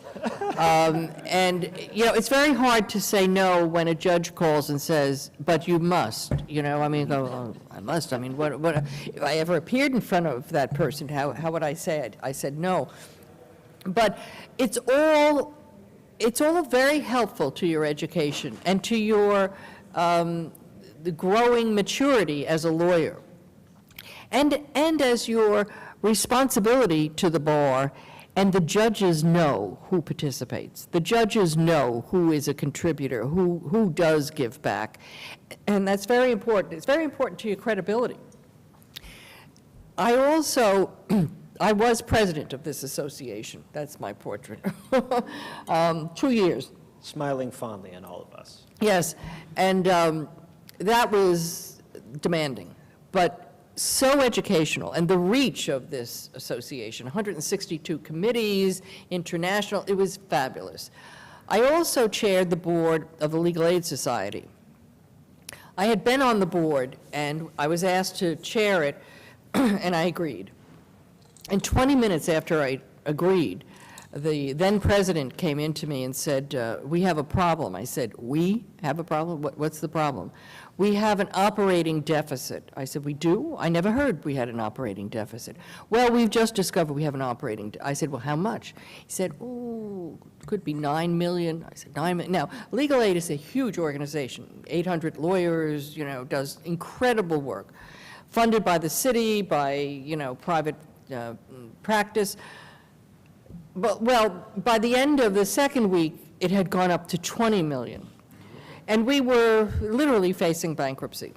And, you know, it's very hard to say no when a judge calls and says, but you must, you know, I mean, go, oh, I must, I mean, what, if I ever appeared in front of that person, how would I say it? I said no. But it's all very helpful to your education and to your the growing maturity as a lawyer. And as your responsibility to the bar, and the judges know who participates. The judges know who is a contributor, who does give back. And that's very important. It's very important to your credibility. I also, I was president of this association. That's my portrait. 2 years. Smiling fondly on all of us. Yes, and that was demanding, but so educational, and the reach of this association, 162 committees, international, it was fabulous. I also chaired the board of the Legal Aid Society. I had been on the board, and I was asked to chair it, and I agreed. And 20 minutes after I agreed, the then president came in to me and said, we have a problem. I said, we have a problem? What's the problem? We have an operating deficit. I said, we do? I never heard we had an operating deficit. Well, we've just discovered we have an operating, I said, well, how much? He said, oh, could be 9 million. I said, 9 million. Now, Legal Aid is a huge organization, 800 lawyers, you know, does incredible work, funded by the city, by, you know, private practice. But, well, by the end of the second week, it had gone up to 20 million. And we were literally facing bankruptcy.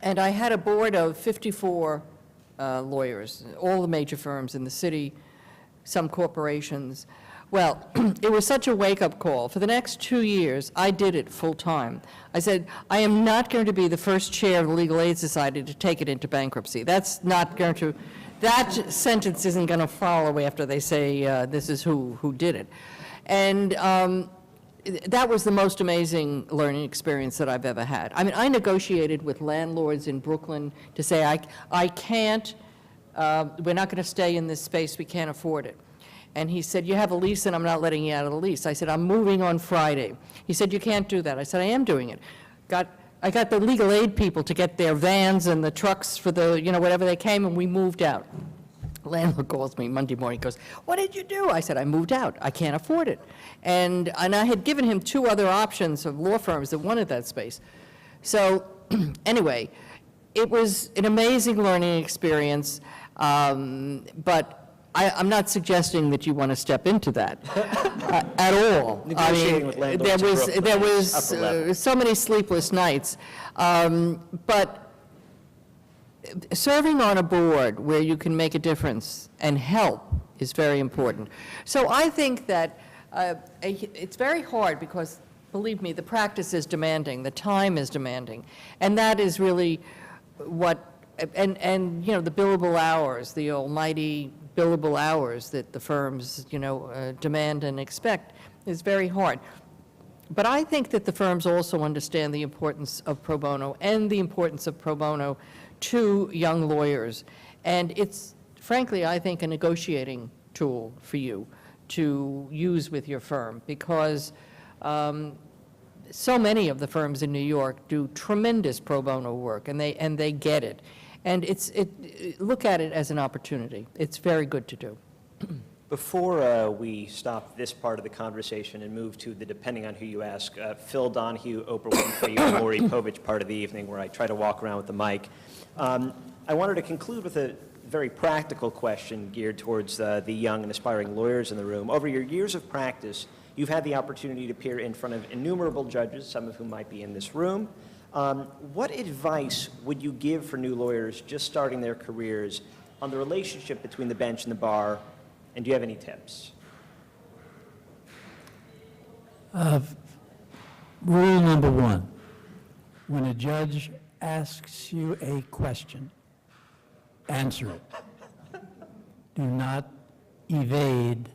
And I had a board of 54 lawyers, all the major firms in the city, some corporations. Well, it was such a wake-up call. For the next 2 years, I did it full-time. I said, I am not going to be the first chair of the Legal Aid Society to take it into bankruptcy. That's not going to, that sentence isn't going to follow after they say this is who did it. And that was the most amazing learning experience that I've ever had. I mean, I negotiated with landlords in Brooklyn to say, I can't, we're not going to stay in this space, we can't afford it. And he said, you have a lease and I'm not letting you out of the lease. I said, I'm moving on Friday. He said, you can't do that. I said, I am doing it. I got the legal aid people to get their vans and the trucks for the, you know, whatever they came, and we moved out. Landlord calls me Monday morning, goes, what did you do? I said, I moved out. I can't afford it. And I had given him 2 other options of law firms that wanted that space. So anyway, it was an amazing learning experience, but I'm not suggesting that you want to step into that at all. Negotiating with landlords there was so many sleepless nights, but serving on a board where you can make a difference and help is very important. So I think that it's very hard because, believe me, the practice is demanding, the time is demanding, and that is really what and, you know, the billable hours, the almighty billable hours that the firms, you know, demand and expect is very hard. But I think that the firms also understand the importance of pro bono and the importance of pro bono to young lawyers. And it's, frankly, I think, a negotiating tool for you to use with your firm, because so many of the firms in New York do tremendous pro bono work, and they get it. And look at it as an opportunity. It's very good to do. Before we stop this part of the conversation and move to the depending on who you ask, Phil Donahue, Oprah Winfrey, or Maury Povich part of the evening, where I try to walk around with the mic, I wanted to conclude with a very practical question geared towards the young and aspiring lawyers in the room. Over your years of practice, you've had the opportunity to appear in front of innumerable judges, some of whom might be in this room. What advice would you give for new lawyers just starting their careers on the relationship between the bench and the bar, and do you have any tips? Rule number one, when a judge asks you a question, answer it. Do not evade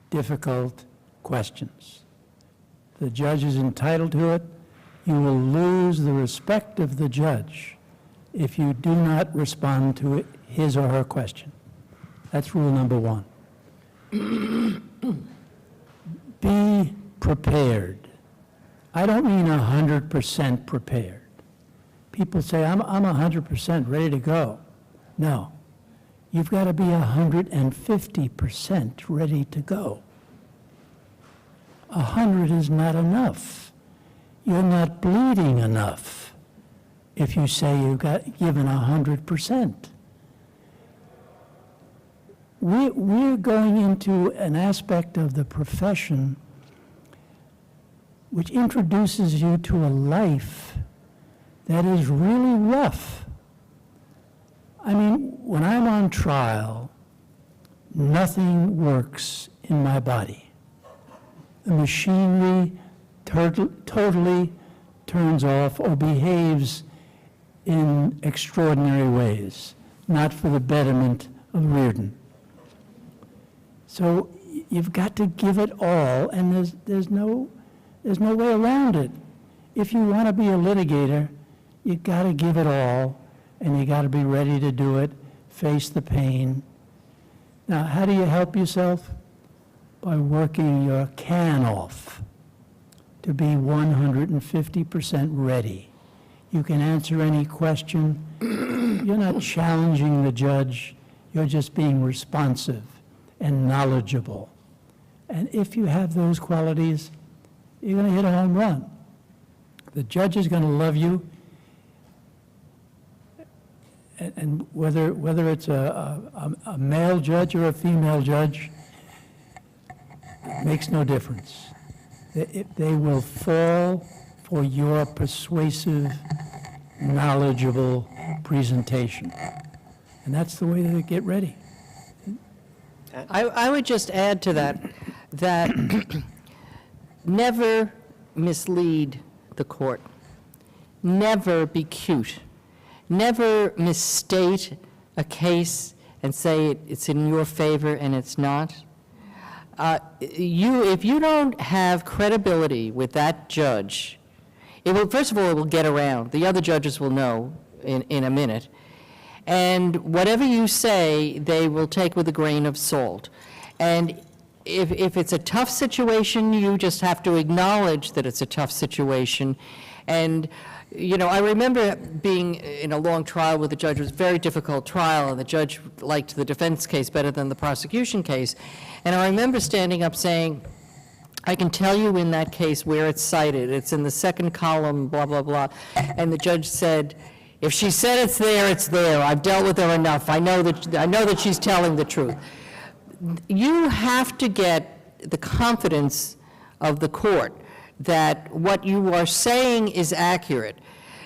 difficult questions. The judge is entitled to it. You will lose the respect of the judge if you do not respond to his or her question. That's rule number one. Be prepared. I don't mean 100% prepared. People say, I'm 100% ready to go. No, you've got to be 150% ready to go. 100 is not enough. You're not bleeding enough if you say you've got given 100%. We're going into an aspect of the profession which introduces you to a life that is really rough. I mean, when I'm on trial, nothing works in my body. The machinery totally turns off or behaves in extraordinary ways, not for the betterment of Reardon. So you've got to give it all, and there's no way around it. If you want to be a litigator, you've got to give it all, and you got to be ready to do it, face the pain. Now, how do you help yourself? By working your can off to be 150% ready. You can answer any question. You're not challenging the judge. You're just being responsive and knowledgeable. And if you have those qualities, you're going to hit a home run. The judge is going to love you. And whether it's a male judge or a female judge, it makes no difference. They will fall for your persuasive, knowledgeable presentation. And that's the way to get ready. I would just add to that never mislead the court. Never be cute. Never misstate a case and say it's in your favor and it's not. If you don't have credibility with that judge, first of all, it will get around. The other judges will know in a minute. And whatever you say, they will take with a grain of salt. And if it's a tough situation, you just have to acknowledge that it's a tough situation. And, you know, I remember being in a long trial with a judge. It was a very difficult trial, and the judge liked the defense case better than the prosecution case. And I remember standing up saying, I can tell you in that case where it's cited. It's in the second column, blah, blah, blah. And the judge said, if she said it's there, it's there. I've dealt with her enough. I know that she's telling the truth. You have to get the confidence of the court that what you are saying is accurate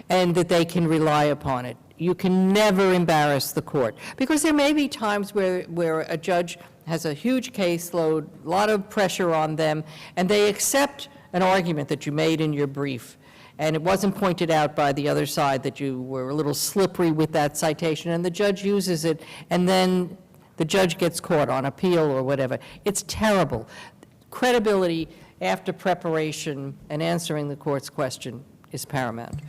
and that they can rely upon it. You can never embarrass the court, because there may be times where a judge has a huge caseload, a lot of pressure on them, and they accept an argument that you made in your brief. and it wasn't pointed out by the other side that you were a little slippery with that citation, and the judge uses it, and then the judge gets caught on appeal or whatever. It's terrible. Credibility after preparation and answering the court's question is paramount.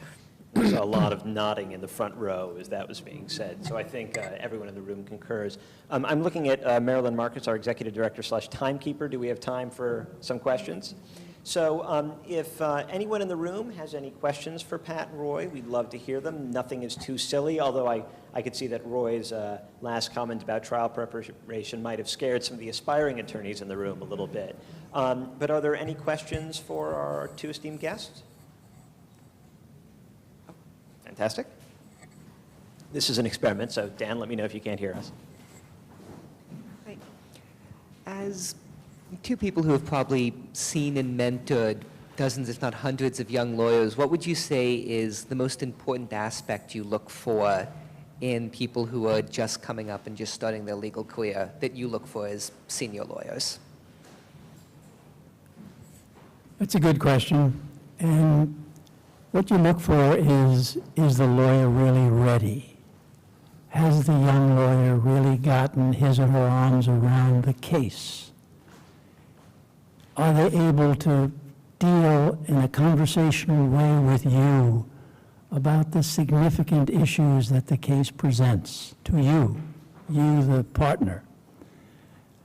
There's a lot of nodding in the front row as that was being said, so I think everyone in the room concurs. I'm looking at Marilyn Marcus, our Executive Director / Timekeeper. Do we have time for some questions? So if anyone in the room has any questions for Pat and Roy, we'd love to hear them. Nothing is too silly, although I could see that Roy's last comment about trial preparation might have scared some of the aspiring attorneys in the room a little bit. But are there any questions for our two esteemed guests? Fantastic. This is an experiment, so Dan, let me know if you can't hear us. Hi. As two people who have probably seen and mentored dozens, if not hundreds, of young lawyers, what would you say is the most important aspect you look for in people who are just coming up and just starting their legal career that you look for as senior lawyers? That's a good question. And what you look for is the lawyer really ready? Has the young lawyer really gotten his or her arms around the case? Are they able to deal in a conversational way with you about the significant issues that the case presents to you, the partner?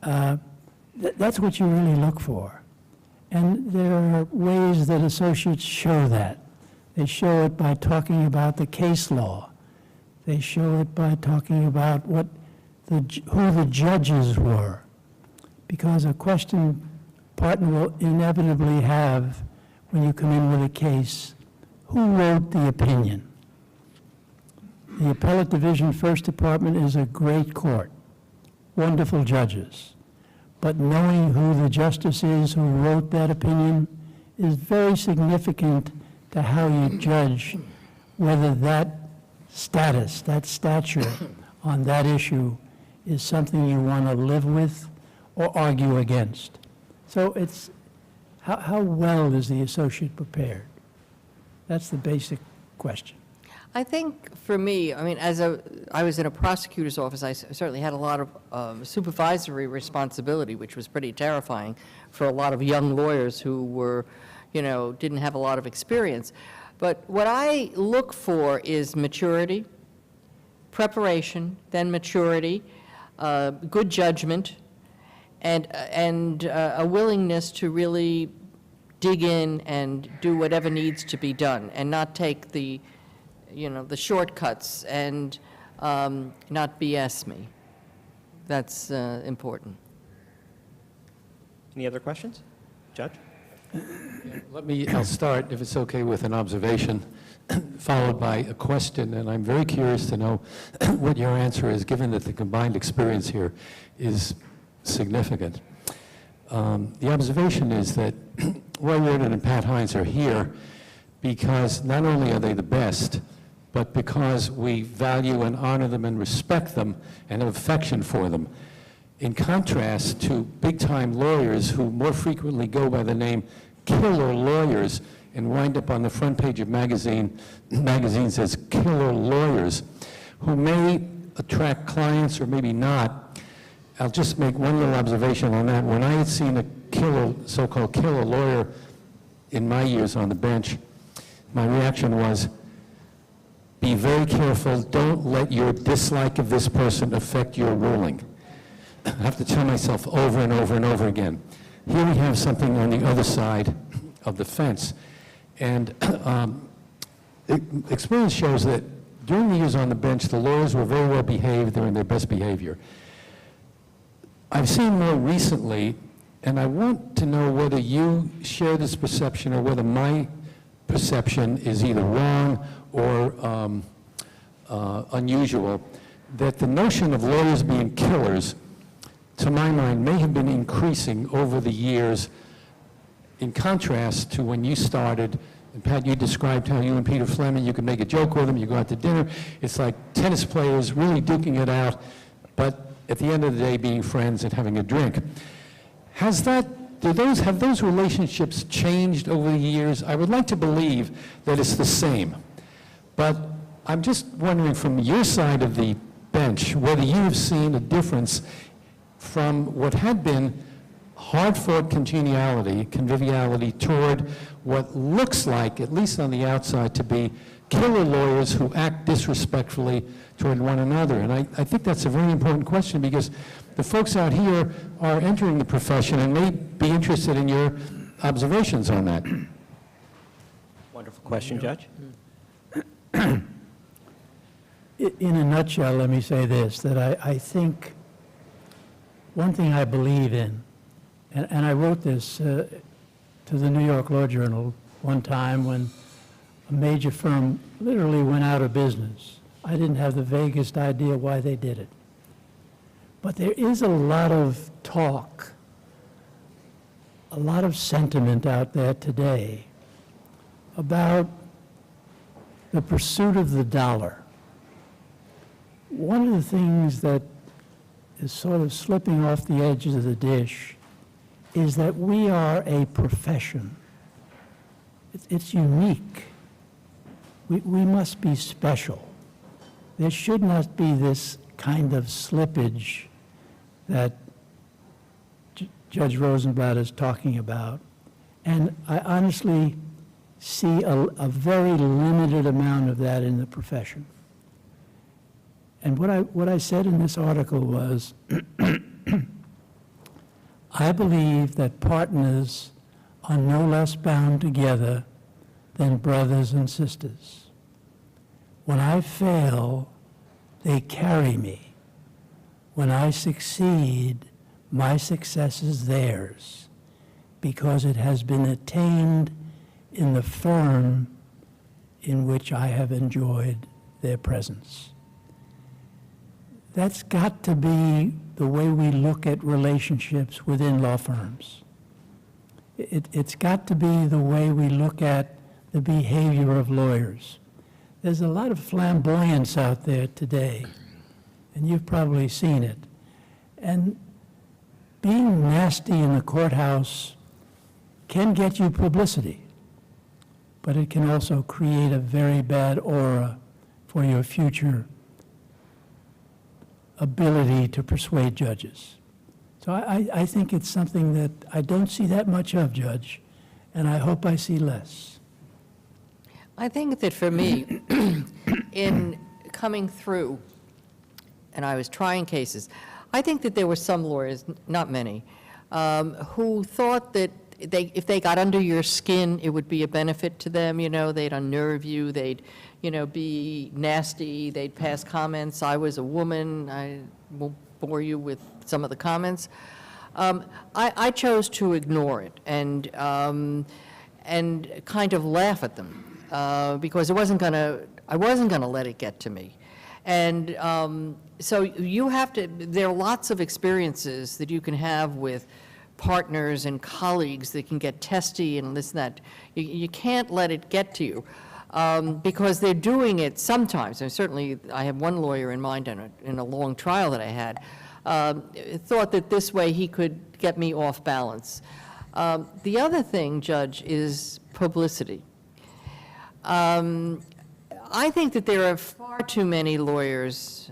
That's what you really look for. And there are ways that associates show that. They show it by talking about the case law. They show it by talking about who the judges were. Because a question partner will inevitably have when you come in with a case, who wrote the opinion? The Appellate Division First Department is a great court, wonderful judges. But knowing who the justice is who wrote that opinion is very significant to how you judge whether that status, that stature on that issue is something you want to live with or argue against. So it's how well is the associate prepared? That's the basic question. I think for me, I mean, I was in a prosecutor's office, I certainly had a lot of supervisory responsibility, which was pretty terrifying for a lot of young lawyers who were, didn't have a lot of experience. But what I look for is maturity, preparation, then maturity, good judgment, and a willingness to really dig in and do whatever needs to be done, and not take the shortcuts and not BS me. That's important. Any other questions? Judge? I'll start, if it's okay, with an observation, followed by a question, and I'm very curious to know what your answer is, given that the combined experience here is significant. The observation is that Roy Reardon and Pat Hynes are here because not only are they the best, but because we value and honor them and respect them and have affection for them. In contrast to big-time lawyers who more frequently go by the name killer lawyers and wind up on the front page of magazines as killer lawyers, who may attract clients or maybe not. I'll just make one little observation on that. When I had seen a so-called killer lawyer in my years on the bench, my reaction was, be very careful, don't let your dislike of this person affect your ruling. I have to tell myself over and over and over again. Here we have something on the other side of the fence. And experience shows that during the years on the bench, the lawyers were very well behaved, they were in their best behavior. I've seen more recently, and I want to know whether you share this perception or whether my perception is either wrong or unusual, that the notion of lawyers being killers, to my mind, may have been increasing over the years, in contrast to when you started. And Pat, you described how you and Peter Fleming, you could make a joke with them, you go out to dinner. It's like tennis players really duking it out, but at the end of the day being friends and having a drink. Has that have those relationships changed over the years? I would like to believe that it's the same. But I'm just wondering from your side of the bench, whether you have seen a difference from what had been hard-fought congeniality, conviviality, toward what looks like, at least on the outside, to be killer lawyers who act disrespectfully toward one another. And I think that's a very important question, because the folks out here are entering the profession and may be interested in your observations on that. Wonderful question, Judge. In a nutshell, let me say this, that I think one thing I believe in, and I wrote this to the New York Law Journal one time when a major firm literally went out of business. I didn't have the vaguest idea why they did it. But there is a lot of talk, a lot of sentiment out there today about the pursuit of the dollar. One of the things that is sort of slipping off the edges of the dish is that we are a profession. It's unique. We must be special. There should not be this kind of slippage that Judge Rosenblatt is talking about. And I honestly see a very limited amount of that in the profession. And what I said in this article was, I believe that partners are no less bound together than brothers and sisters. When I fail, they carry me. When I succeed, my success is theirs, because it has been attained in the firm in which I have enjoyed their presence. That's got to be the way we look at relationships within law firms. It's got to be the way we look at the behavior of lawyers. There's a lot of flamboyance out there today, and you've probably seen it. And being nasty in the courthouse can get you publicity, but it can also create a very bad aura for your future ability to persuade judges. So I think it's something that I don't see that much of, Judge, and I hope I see less. I think that for me, in coming through, and I was trying cases, I think that there were some lawyers, not many, who thought that if they got under your skin, it would be a benefit to them. You know, they'd unnerve you, they'd, be nasty, they'd pass comments. I was a woman, I won't bore you with some of the comments. I chose to ignore it and kind of laugh at them because I wasn't gonna let it get to me. And so you have to, there are lots of experiences that you can have with partners and colleagues that can get testy and this and that. You can't let it get to you because they're doing it sometimes. And certainly I have one lawyer in mind in a long trial that I had, thought that this way he could get me off balance. The other thing, Judge, is publicity. I think that there are far too many lawyers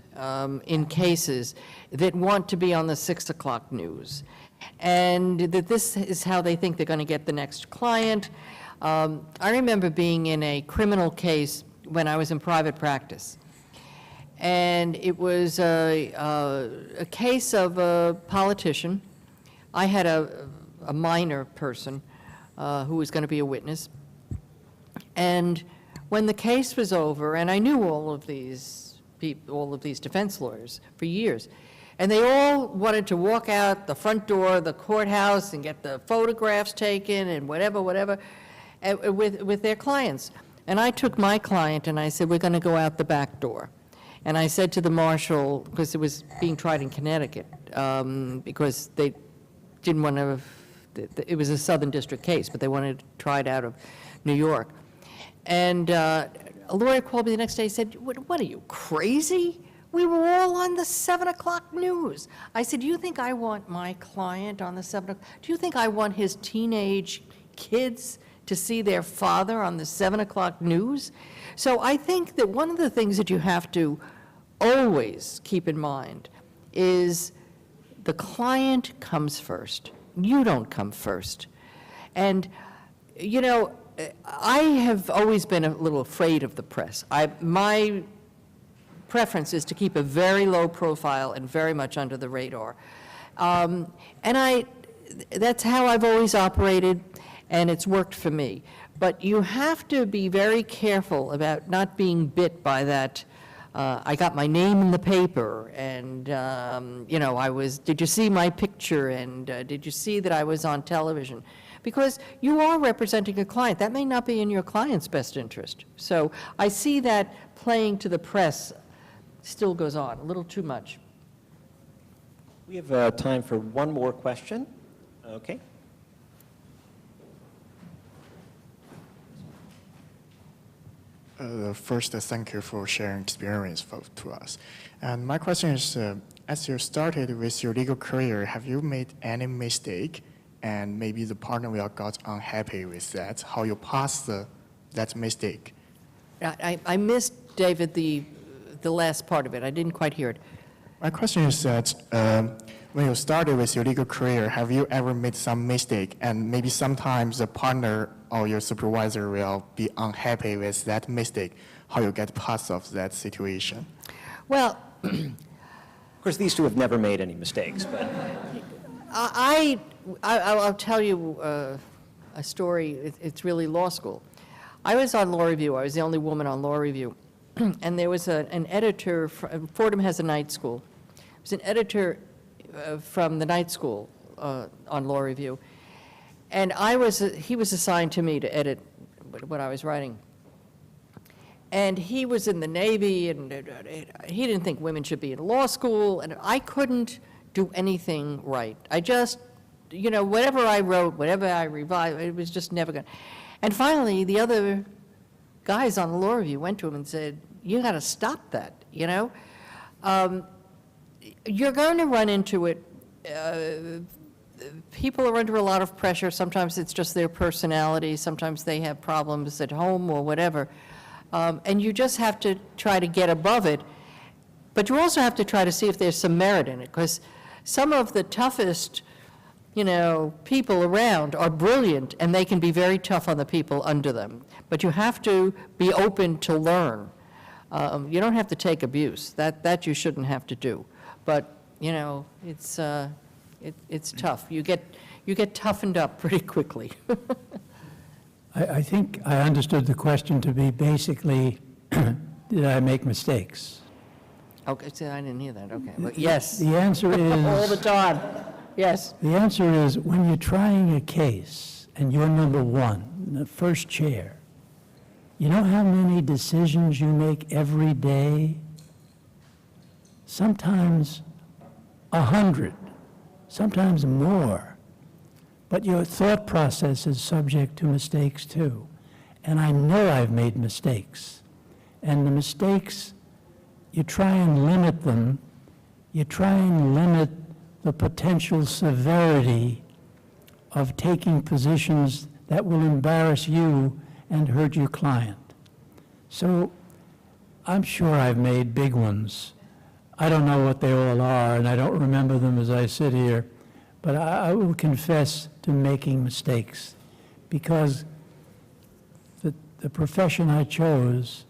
in cases that want to be on the 6 o'clock news, and that this is how they think they're going to get the next client. I remember being in a criminal case when I was in private practice, and it was a case of a politician. I had a minor person who was going to be a witness, and when the case was over, and I knew all of these people, all of these defense lawyers for years, and they all wanted to walk out the front door of the courthouse and get the photographs taken and whatever, with their clients. And I took my client and I said, we're going to go out the back door. And I said to the marshal, because it was being tried in Connecticut, because they didn't want to, it was a Southern District case, but they wanted to try it out of New York. And a lawyer called me the next day and said, what are you, crazy? We were all on the 7 o'clock news. I said, do you think I want my client on the 7 o'clock? Do you think I want his teenage kids to see their father on the 7 o'clock news? So I think that one of the things that you have to always keep in mind is the client comes first. You don't come first. And, you know, I have always been a little afraid of the press. My preference is to keep a very low profile and very much under the radar. That's how I've always operated, and it's worked for me. But you have to be very careful about not being bit by that, I got my name in the paper, and, you know, did you see my picture, and did you see that I was on television? Because you are representing a client. That may not be in your client's best interest. So I see that playing to the press still goes on, a little too much. We have time for one more question. Okay. First, thank you for sharing experience to us. And my question is, as you started with your legal career, have you made any mistake, and maybe the partner will got unhappy with that? How you passed that mistake? I missed, David, the last part of it. I didn't quite hear it. My question is that when you started with your legal career, have you ever made some mistake, and maybe sometimes the partner or your supervisor will be unhappy with that mistake? How you get past of that situation? Well, Of course, these two have never made any mistakes, but I'll tell you a story. It's really law school. I was on law review. I was the only woman on law review. And there was an editor, Fordham has a night school. There was an editor from the night school on law review. And he was assigned to me to edit what I was writing. And he was in the Navy, and he didn't think women should be in law school, and I couldn't do anything right. I just, you know, whatever I wrote, whatever I revised, it was just never going to. And finally, the other guys on the law review went to him and said, you got to stop that, you know? You're going to run into it. People are under a lot of pressure. Sometimes it's just their personality. Sometimes they have problems at home or whatever. And you just have to try to get above it. But you also have to try to see if there's some merit in it, because some of the toughest, you know, people around are brilliant, and they can be very tough on the people under them. But you have to be open to learn. You don't have to take abuse. That you shouldn't have to do. But, you know, it's tough. You get toughened up pretty quickly. I think I understood the question to be basically, did I make mistakes? Okay, so I didn't hear that. Okay, well, yes. The answer is... All the time. Yes. The answer is, when you're trying a case and you're number one, the first chair, you know how many decisions you make every day? Sometimes 100, sometimes more. But your thought process is subject to mistakes too. And I know I've made mistakes. And the mistakes, you try and limit them. You try and limit the potential severity of taking positions that will embarrass you and hurt your client. So I'm sure I've made big ones. I don't know what they all are, and I don't remember them as I sit here, but I will confess to making mistakes, because the profession I chose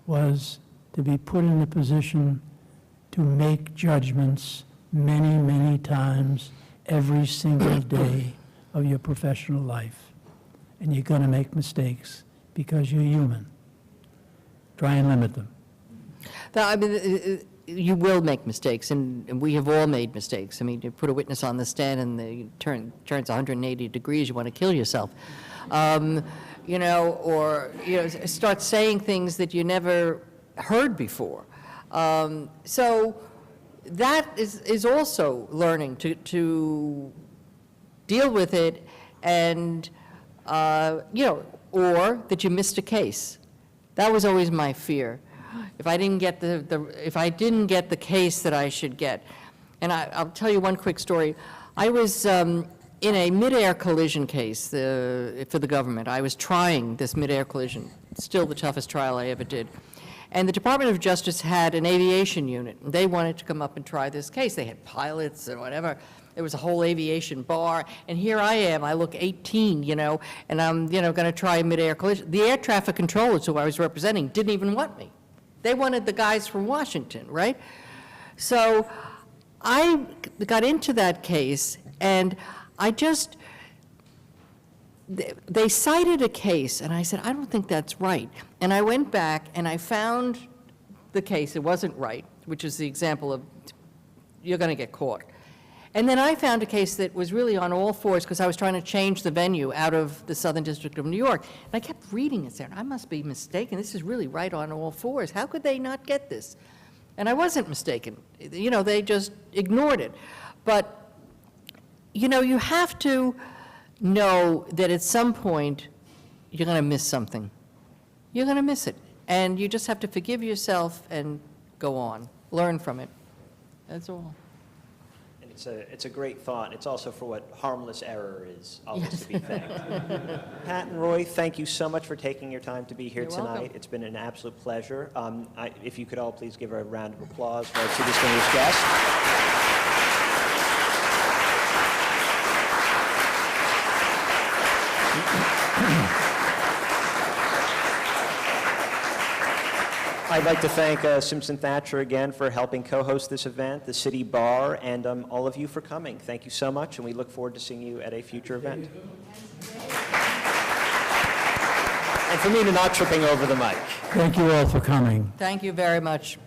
was to be put in a position to make judgments many, many times every single day of your professional life. And you're going to make mistakes because you're human. Try and limit them. I mean, you will make mistakes, and we have all made mistakes. I mean, you put a witness on the stand and the turns 180 degrees, you want to kill yourself. You know, or, you know, start saying things that you never heard before. So that is also learning to deal with it, and, you know, or that you missed a case. That was always my fear. if I didn't get if I didn't get the case that I should get. And I'll tell you one quick story. I was in a mid-air collision case for the government. I was trying this mid-air collision, still the toughest trial I ever did. And the Department of Justice had an aviation unit. They wanted to come up and try this case. They had pilots and whatever. There was a whole aviation bar. And here I am. I look 18, you know, and I'm, you know, going to try a mid-air collision. The air traffic controllers who I was representing didn't even want me. They wanted the guys from Washington, right? So I got into that case, and I just, they cited a case, and I said, I don't think that's right. And I went back, and I found the case, it wasn't right, which is the example of you're going to get caught. And then I found a case that was really on all fours, because I was trying to change the venue out of the Southern District of New York. And I kept reading it, saying, I must be mistaken. This is really right on all fours. How could they not get this? And I wasn't mistaken. You know, they just ignored it. But, you know, you have to know that at some point you're going to miss something. You're going to miss it. And you just have to forgive yourself and go on. Learn from it. That's all. And it's a great thought. It's also for what harmless error is always to be thanked. Pat and Roy, thank you so much for taking your time to be here You're tonight. welcome. It's been an absolute pleasure. If you could all please give a round of applause for our two distinguished guests. I'd like to thank Simpson Thacher again for helping co-host this event, the City Bar, and all of you for coming. Thank you so much, and we look forward to seeing you at a future event. And for me to not tripping over the mic. Thank you all for coming. Thank you very much.